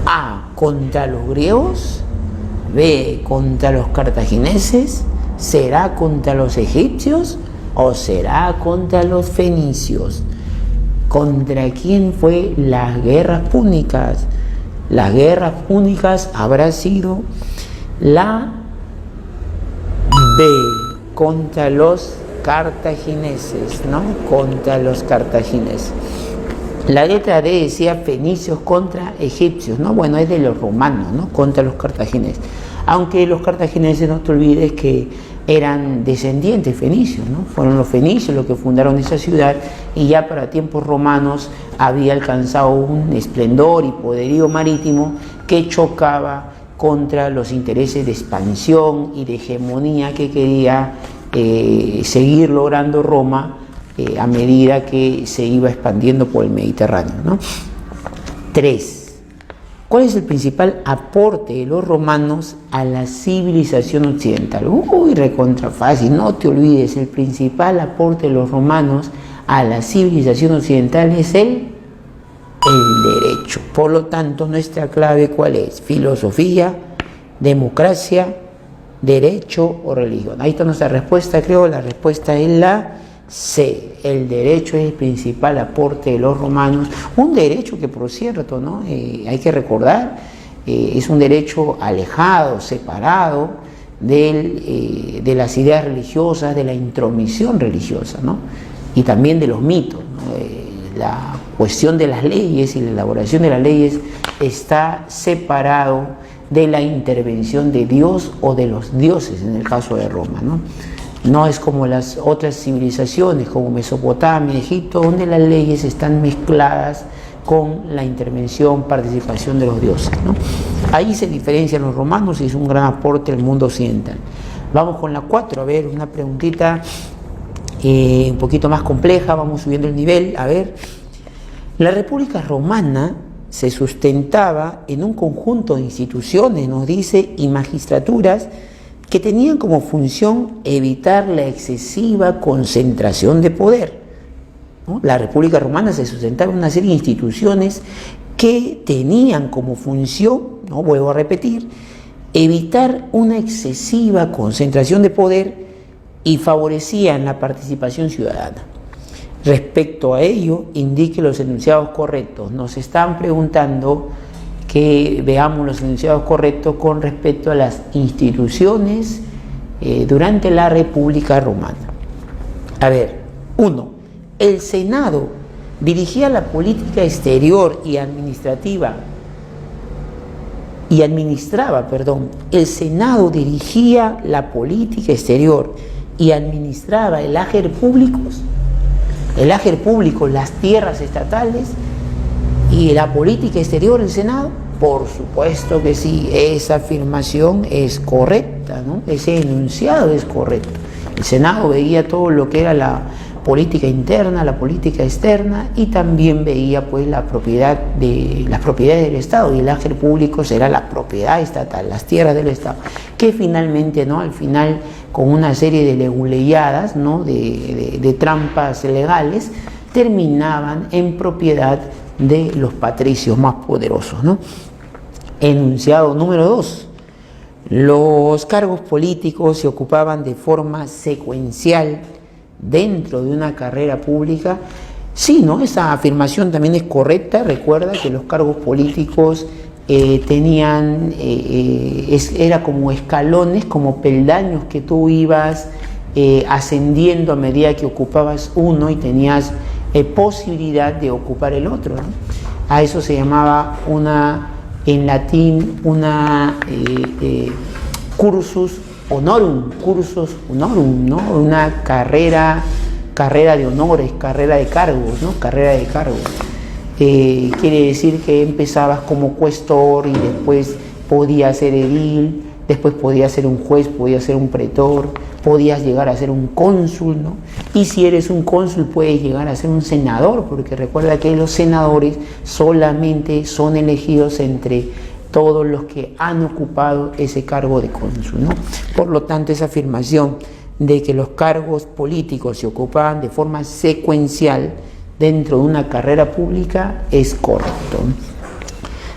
A, contra los griegos. B, contra los cartagineses. ¿Será contra los egipcios o será contra los fenicios? ¿Contra quién fue las guerras púnicas? Las guerras púnicas habrá sido la B, contra los cartagineses, ¿no? Contra los cartagineses. La letra D decía fenicios contra egipcios, ¿no? Bueno, es de los romanos, ¿no? Contra los cartagineses. Aunque los cartagineses, no te olvides que eran descendientes fenicios, ¿no? Fueron los fenicios los que fundaron esa ciudad y ya para tiempos romanos había alcanzado un esplendor y poderío marítimo que chocaba contra los intereses de expansión y de hegemonía que quería seguir logrando Roma a medida que se iba expandiendo por el Mediterráneo, ¿no? 3. ¿Cuál es el principal aporte de los romanos a la civilización occidental? Recontra fácil, no te olvides, el principal aporte de los romanos a la civilización occidental es el derecho. Por lo tanto, nuestra clave, ¿cuál es? Filosofía, democracia, derecho o religión. Ahí está nuestra respuesta, creo. La respuesta es la C. El derecho es el principal aporte de los romanos. Un derecho que, por cierto, ¿no? Hay que recordar, es un derecho alejado, separado de las ideas religiosas, de la intromisión religiosa, ¿no? Y también de los mitos, ¿no? La cuestión de las leyes y la elaboración de las leyes está separado de la intervención de Dios o de los dioses, en el caso de Roma, ¿no? No es como las otras civilizaciones, como Mesopotamia, Egipto, donde las leyes están mezcladas con la intervención, participación de los dioses, ¿no? Ahí se diferencian los romanos y es un gran aporte al mundo occidental. Vamos con la 4, a ver, una preguntita un poquito más compleja, vamos subiendo el nivel. A ver, la República Romana se sustentaba en un conjunto de instituciones, nos dice, y magistraturas que tenían como función evitar la excesiva concentración de poder, ¿no? La República Romana se sustentaba en una serie de instituciones que tenían como función, no vuelvo a repetir, evitar una excesiva concentración de poder y favorecían la participación ciudadana. Respecto a ello, indique los enunciados correctos. Nos están preguntando que veamos los enunciados correctos con respecto a las instituciones durante la República Romana. A ver, 1. El Senado dirigía la política exterior y administraba, el Senado dirigía la política exterior y administraba el ager públicos, las tierras estatales y la política exterior, el Senado. Por supuesto que sí, esa afirmación es correcta, ¿no? Ese enunciado es correcto. El Senado veía todo lo que era la política interna, la política externa y también veía pues las propiedades del Estado, y el ager público será la propiedad estatal, las tierras del Estado, que finalmente, ¿no? Al final, con una serie de leguleyadas, ¿no? de trampas legales, terminaban en propiedad de los patricios más poderosos, ¿no? Enunciado número 2. Los cargos políticos se ocupaban de forma secuencial dentro de una carrera pública. Sí, ¿no? Esa afirmación también es correcta. Recuerda que los cargos políticos tenían, era como escalones, como peldaños que tú ibas ascendiendo a medida que ocupabas uno y tenías posibilidad de ocupar el otro, ¿no? A eso se llamaba en latín, cursus honorum, ¿no? Una carrera de honores, carrera de cargos, ¿no? Carrera de cargos. Quiere decir que empezabas como cuestor y después podías ser edil, después podías ser un juez, podías ser un pretor, podías llegar a ser un cónsul, ¿no? Y si eres un cónsul puedes llegar a ser un senador, porque recuerda que los senadores solamente son elegidos entre todos los que han ocupado ese cargo de cónsul, ¿no? Por lo tanto, esa afirmación de que los cargos políticos se ocupaban de forma secuencial dentro de una carrera pública es correcto.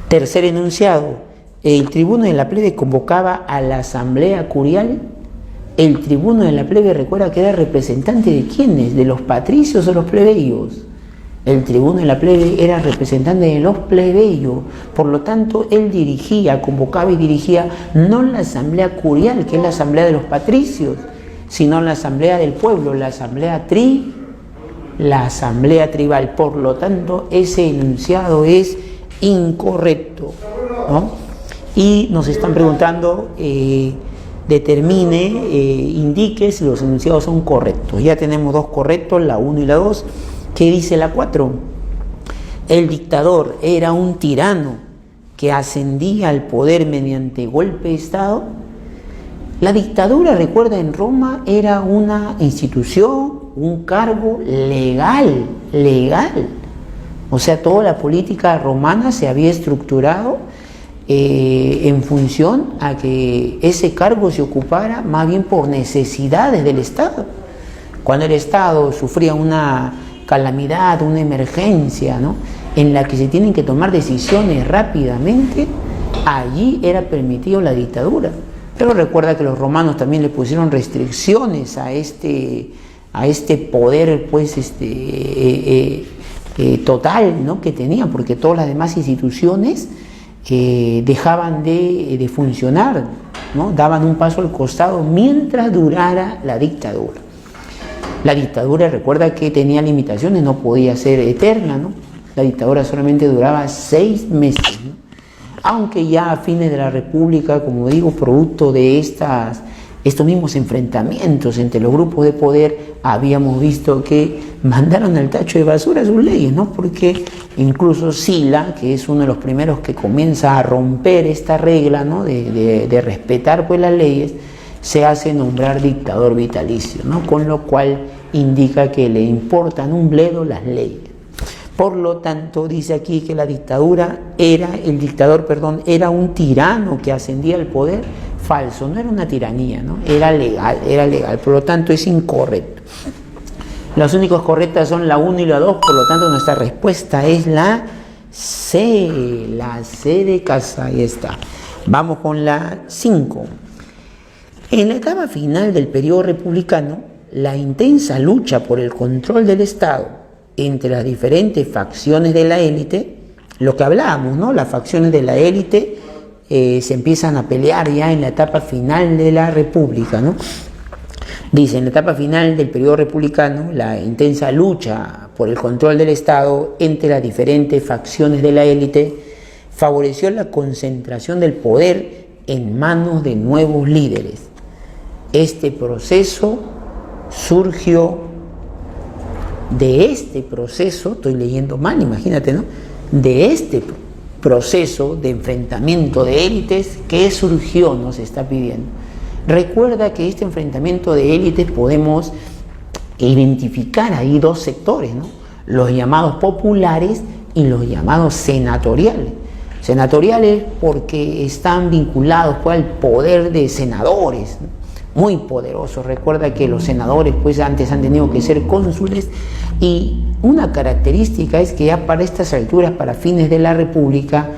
Tercer enunciado: el tribuno de la plebe convocaba a la asamblea curial. El tribuno de la plebe, recuerda que era representante de ¿quiénes? ¿De los patricios o los plebeyos? El tribuno de la plebe era representante de los plebeyos, por lo tanto él convocaba y dirigía no la asamblea curial, que es la asamblea de los patricios, sino la asamblea del pueblo, la asamblea tribal. Por lo tanto, ese enunciado es incorrecto, ¿no? Y nos están preguntando, indique si los enunciados son correctos. Ya tenemos dos correctos, la 1 y la 2. ¿Qué dice la 4? El dictador era un tirano que ascendía al poder mediante golpe de Estado. La dictadura, recuerda, en Roma era una institución, un cargo legal. O sea, toda la política romana se había estructurado en función a que ese cargo se ocupara más bien por necesidades del Estado. Cuando el Estado sufría una calamidad, una emergencia, ¿no?, en la que se tienen que tomar decisiones rápidamente, allí era permitido la dictadura. Pero recuerda que los romanos también le pusieron restricciones a este poder, pues, total, ¿no?, que tenía, porque todas las demás instituciones dejaban de funcionar, ¿no?, daban un paso al costado mientras durara la dictadura. La dictadura, recuerda que tenía limitaciones, no podía ser eterna, ¿no? La dictadura solamente duraba 6 meses, ¿no? Aunque ya a fines de la República, como digo, producto de estos mismos enfrentamientos entre los grupos de poder, habíamos visto que mandaron al tacho de basura sus leyes, ¿no? Porque incluso Sila, que es uno de los primeros que comienza a romper esta regla, ¿no?, de respetar, pues, las leyes, se hace nombrar dictador vitalicio, ¿no?, con lo cual indica que le importan un bledo las leyes. Por lo tanto, dice aquí que el dictador era un tirano que ascendía al poder. Falso, no era una tiranía, ¿no?, era legal, por lo tanto es incorrecto. Las únicas correctas son la 1 y la 2, por lo tanto nuestra respuesta es la C de casa, ahí está. Vamos con la 5. En la etapa final del periodo republicano, la intensa lucha por el control del Estado entre las diferentes facciones de la élite, lo que hablábamos, ¿no?, las facciones de la élite se empiezan a pelear ya en la etapa final de la República, ¿no? Dice, en la etapa final del periodo republicano, la intensa lucha por el control del Estado entre las diferentes facciones de la élite favoreció la concentración del poder en manos de nuevos líderes. Este proceso surgió estoy leyendo mal, imagínate, ¿no?, de este proceso de enfrentamiento de élites que surgió, nos está pidiendo. Recuerda que este enfrentamiento de élites podemos identificar ahí dos sectores, ¿no?, los llamados populares y los llamados senatoriales. Senatoriales porque están vinculados, pues, al poder de senadores, ¿no?, muy poderosos. Recuerda que los senadores, pues, antes han tenido que ser cónsules, y una característica es que ya para estas alturas, para fines de la República,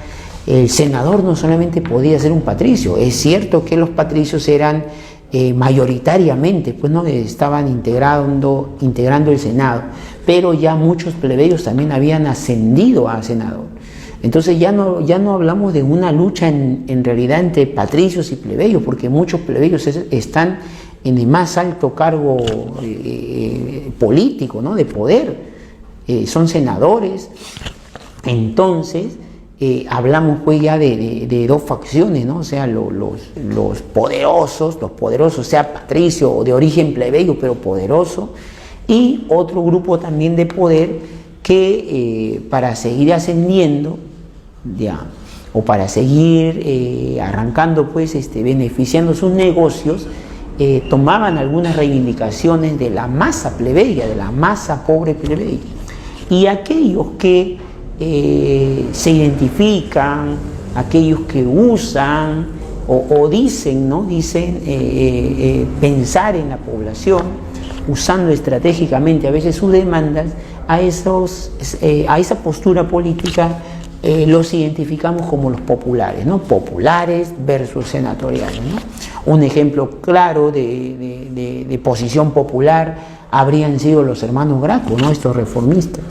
el senador no solamente podía ser un patricio. Es cierto que los patricios eran mayoritariamente, pues no estaban integrando el Senado, pero ya muchos plebeyos también habían ascendido a senador. Entonces ya no hablamos de una lucha en realidad entre patricios y plebeyos, porque muchos plebeyos están en el más alto cargo político, ¿no? De poder, son senadores. Entonces hablamos pues ya de dos facciones, ¿no? O sea, los poderosos, sea patricio o de origen plebeyo pero poderoso, y otro grupo también de poder que para seguir ascendiendo ya, o para seguir arrancando pues beneficiando sus negocios, tomaban algunas reivindicaciones de la masa plebeya, de la masa pobre plebeya, y aquellos que se identifican, aquellos que usan o dicen, ¿no? Dicen pensar en la población, usando estratégicamente a veces sus demandas, a esa postura política los identificamos como los populares, ¿no? Populares versus senatoriales, ¿no? Un ejemplo claro de posición popular habrían sido los hermanos Graco, ¿no? Estos reformistas.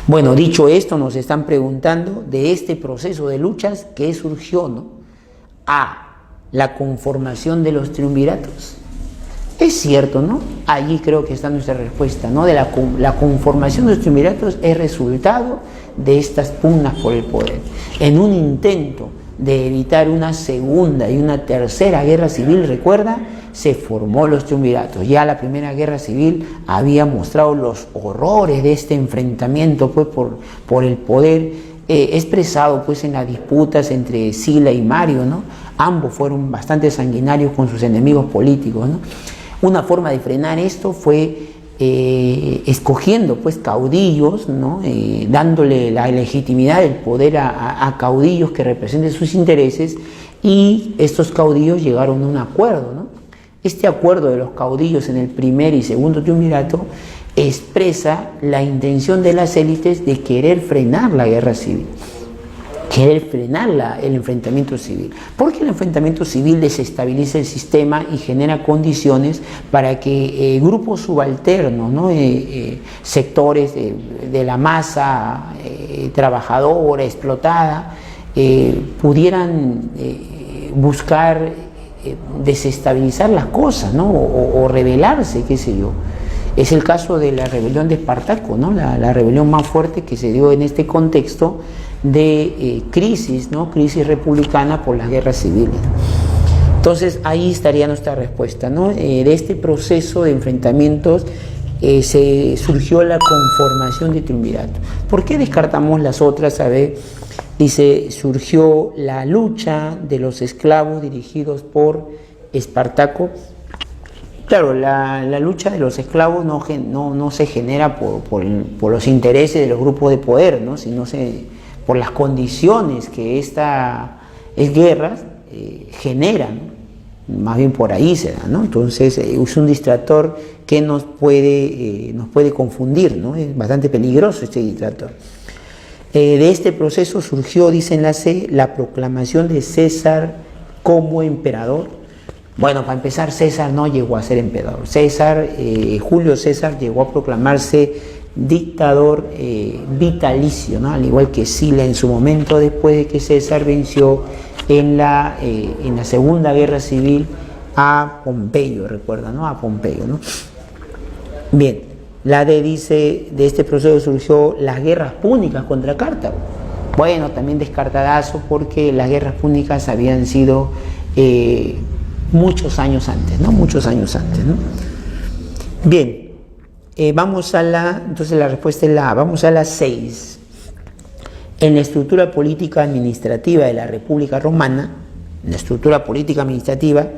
Bueno, dicho esto, nos están preguntando de este proceso de luchas que surgió, ¿no? La conformación de los triunviratos. Es cierto, ¿no? Allí creo que está nuestra respuesta, ¿no? La conformación de los triunviratos es resultado de estas pugnas por el poder. En un intento de evitar una segunda y una tercera guerra civil, recuerda, se formó los triunviratos. Ya la primera guerra civil había mostrado los horrores de este enfrentamiento pues, por el poder, expresado pues en las disputas entre Sila y Mario, ¿no? Ambos fueron bastante sanguinarios con sus enemigos políticos, ¿no? Una forma de frenar esto fue escogiendo pues caudillos, ¿no? Dándole la legitimidad del poder a caudillos que representen sus intereses, y estos caudillos llegaron a un acuerdo, ¿no? Este acuerdo de los caudillos en el primer y segundo triunvirato expresa la intención de las élites de querer frenar la guerra civil, querer frenar el enfrentamiento civil, porque el enfrentamiento civil desestabiliza el sistema y genera condiciones para que grupos subalternos, ¿no? Sectores de la masa trabajadora, explotada, pudieran buscar desestabilizar las cosas, ¿no? o rebelarse, qué sé yo. Es el caso de la rebelión de Espartaco, ¿no? La rebelión más fuerte que se dio en este contexto de crisis, ¿no? Crisis republicana por las guerras civiles. Entonces ahí estaría nuestra respuesta, ¿no? De este proceso de enfrentamientos se surgió la conformación de triunvirato. ¿Por qué descartamos las otras? A ver, dice, surgió la lucha de los esclavos dirigidos por Espartaco. Claro, la lucha de los esclavos no se genera por los intereses de los grupos de poder, ¿no? Sino por las condiciones que estas guerras generan, más bien por ahí se da, ¿no? Entonces es un distractor que nos puede confundir, ¿no? Es bastante peligroso este distractor. De este proceso surgió, dice Enlace, la proclamación de César como emperador. Bueno, para empezar, César no llegó a ser emperador. Julio César llegó a proclamarse dictador vitalicio, ¿no? Al igual que Sila en su momento, después de que César venció en la Segunda Guerra Civil a Pompeyo, recuerda, ¿no? A Pompeyo, ¿no? Bien, dice, de este proceso surgió las guerras púnicas contra Cartago. Bueno, también descartadazo, porque las guerras púnicas habían sido muchos años antes, ¿no? Muchos años antes, ¿no? Bien, vamos a entonces la respuesta es la A. Vamos a la 6. En la estructura política administrativa de la República Romana, en la estructura política administrativa,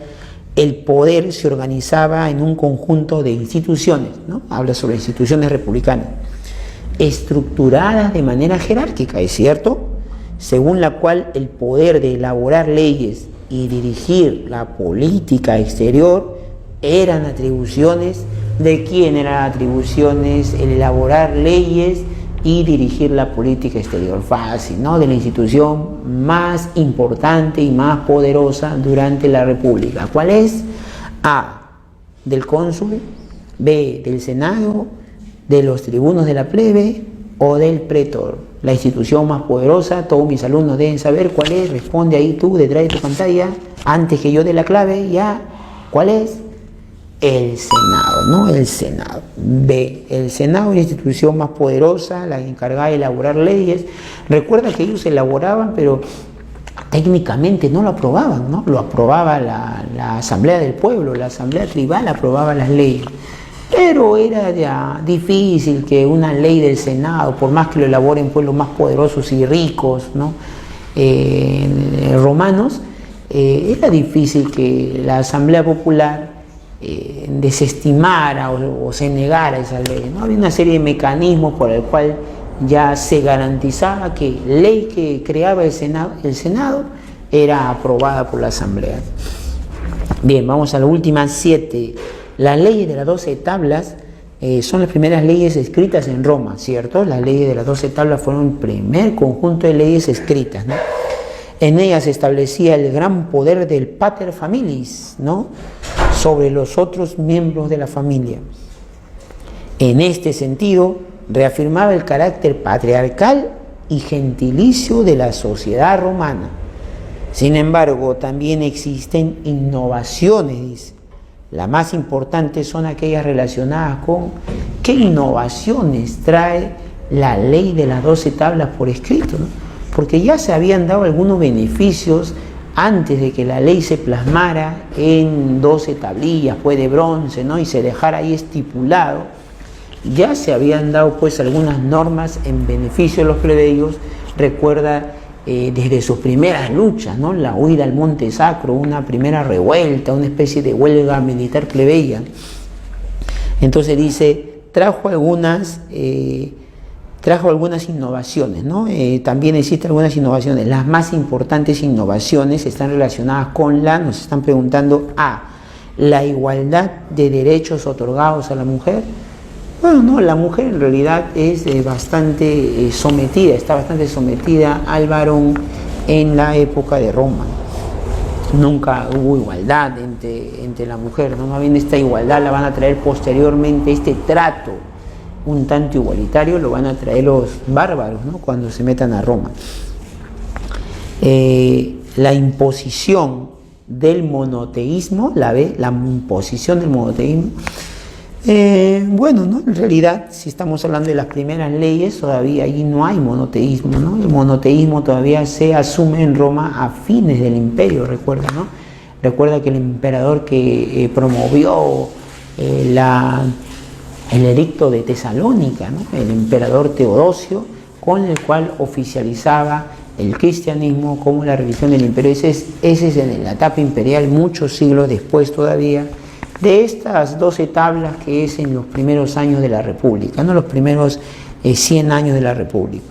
el poder se organizaba en un conjunto de instituciones, ¿no? Habla sobre instituciones republicanas, estructuradas de manera jerárquica, ¿es cierto? Según la cual el poder de elaborar leyes y dirigir la política exterior eran atribuciones de quién eran atribuciones el elaborar leyes y dirigir la política exterior. Fácil, ¿no? De la institución más importante y más poderosa durante la República. ¿Cuál es? A, del cónsul, B, del senado, de los tribunos de la plebe o del pretor. La institución más poderosa, todos mis alumnos deben saber cuál es. Responde ahí tú detrás de tu pantalla, antes que yo dé la clave, ya. ¿Cuál es? El Senado, ¿no? El Senado. B, el Senado es la institución más poderosa, la encargada de elaborar leyes. Recuerda que ellos elaboraban, pero técnicamente no lo aprobaban, ¿no? Lo aprobaba la Asamblea del Pueblo, la Asamblea Tribal aprobaba las leyes. Pero era ya difícil que una ley del Senado, por más que lo elaboren pueblos más poderosos y ricos, ¿no? Romanos, era difícil que la Asamblea Popular desestimara o se negara esa ley, ¿no? Había una serie de mecanismos por el cual ya se garantizaba que ley que creaba el Senado era aprobada por la Asamblea. Bien, vamos a la última 7. Las leyes de las 12 tablas son las primeras leyes escritas en Roma, ¿cierto? Las leyes de las 12 tablas fueron el primer conjunto de leyes escritas, ¿no? En ellas se establecía el gran poder del pater familias, ¿no? Sobre los otros miembros de la familia. En este sentido, reafirmaba el carácter patriarcal y gentilicio de la sociedad romana. Sin embargo, también existen innovaciones, dice. Las más importantes son aquellas relacionadas con qué innovaciones trae la ley de las 12 tablas por escrito, ¿no? Porque ya se habían dado algunos beneficios antes de que la ley se plasmara en 12 tablillas, pues de bronce, ¿no? Y se dejara ahí estipulado. Ya se habían dado pues algunas normas en beneficio de los plebeyos. Recuerda desde sus primeras luchas, ¿no? La huida al Monte Sacro, una primera revuelta, una especie de huelga militar plebeya. Entonces dice, trajo algunas innovaciones, ¿no? También existen algunas innovaciones. Las más importantes innovaciones están relacionadas con nos están preguntando, A, la igualdad de derechos otorgados a la mujer. Bueno, no, la mujer en realidad es bastante sometida, está bastante sometida al varón en la época de Roma. Nunca hubo igualdad entre la mujer, ¿no? Más bien esta igualdad la van a traer posteriormente, este trato un tanto igualitario lo van a traer los bárbaros, ¿no? Cuando se metan a Roma. La imposición del monoteísmo, la imposición del monoteísmo. Bueno, ¿no? En realidad, si estamos hablando de las primeras leyes, todavía ahí no hay monoteísmo, ¿no? El monoteísmo todavía se asume en Roma a fines del imperio, recuerda, ¿no? Recuerda que el emperador que promovió el edicto de Tesalónica, ¿no? El emperador Teodosio, con el cual oficializaba el cristianismo como la religión del imperio. Ese es en la etapa imperial, muchos siglos después todavía de estas 12 tablas, que es en los primeros años de la República, ¿no? Los primeros 100 años de la República.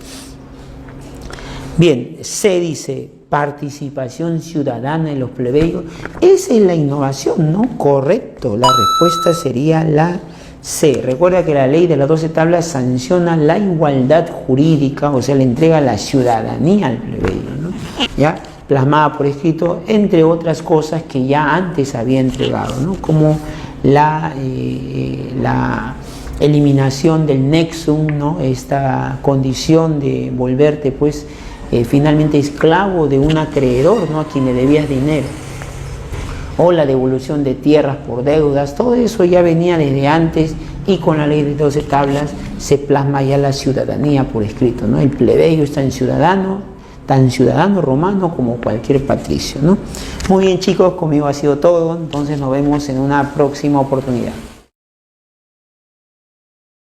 Bien, se dice participación ciudadana en los plebeyos. Esa es la innovación, ¿no? Correcto, la respuesta sería la C. Recuerda que la ley de las 12 tablas sanciona la igualdad jurídica, o sea, le entrega la ciudadanía al plebeyo, ¿no? ¿Ya? Plasmada por escrito, entre otras cosas que ya antes había entregado, ¿no? Como la eliminación del nexum, ¿no? Esta condición de volverte pues finalmente esclavo de un acreedor, ¿no? A quien le debías dinero, o la devolución de tierras por deudas. Todo eso ya venía desde antes, y con la ley de 12 tablas se plasma ya la ciudadanía por escrito, ¿no? El plebeyo es tan ciudadano romano como cualquier patricio, ¿no? Muy bien, chicos, conmigo ha sido todo. Entonces nos vemos en una próxima oportunidad.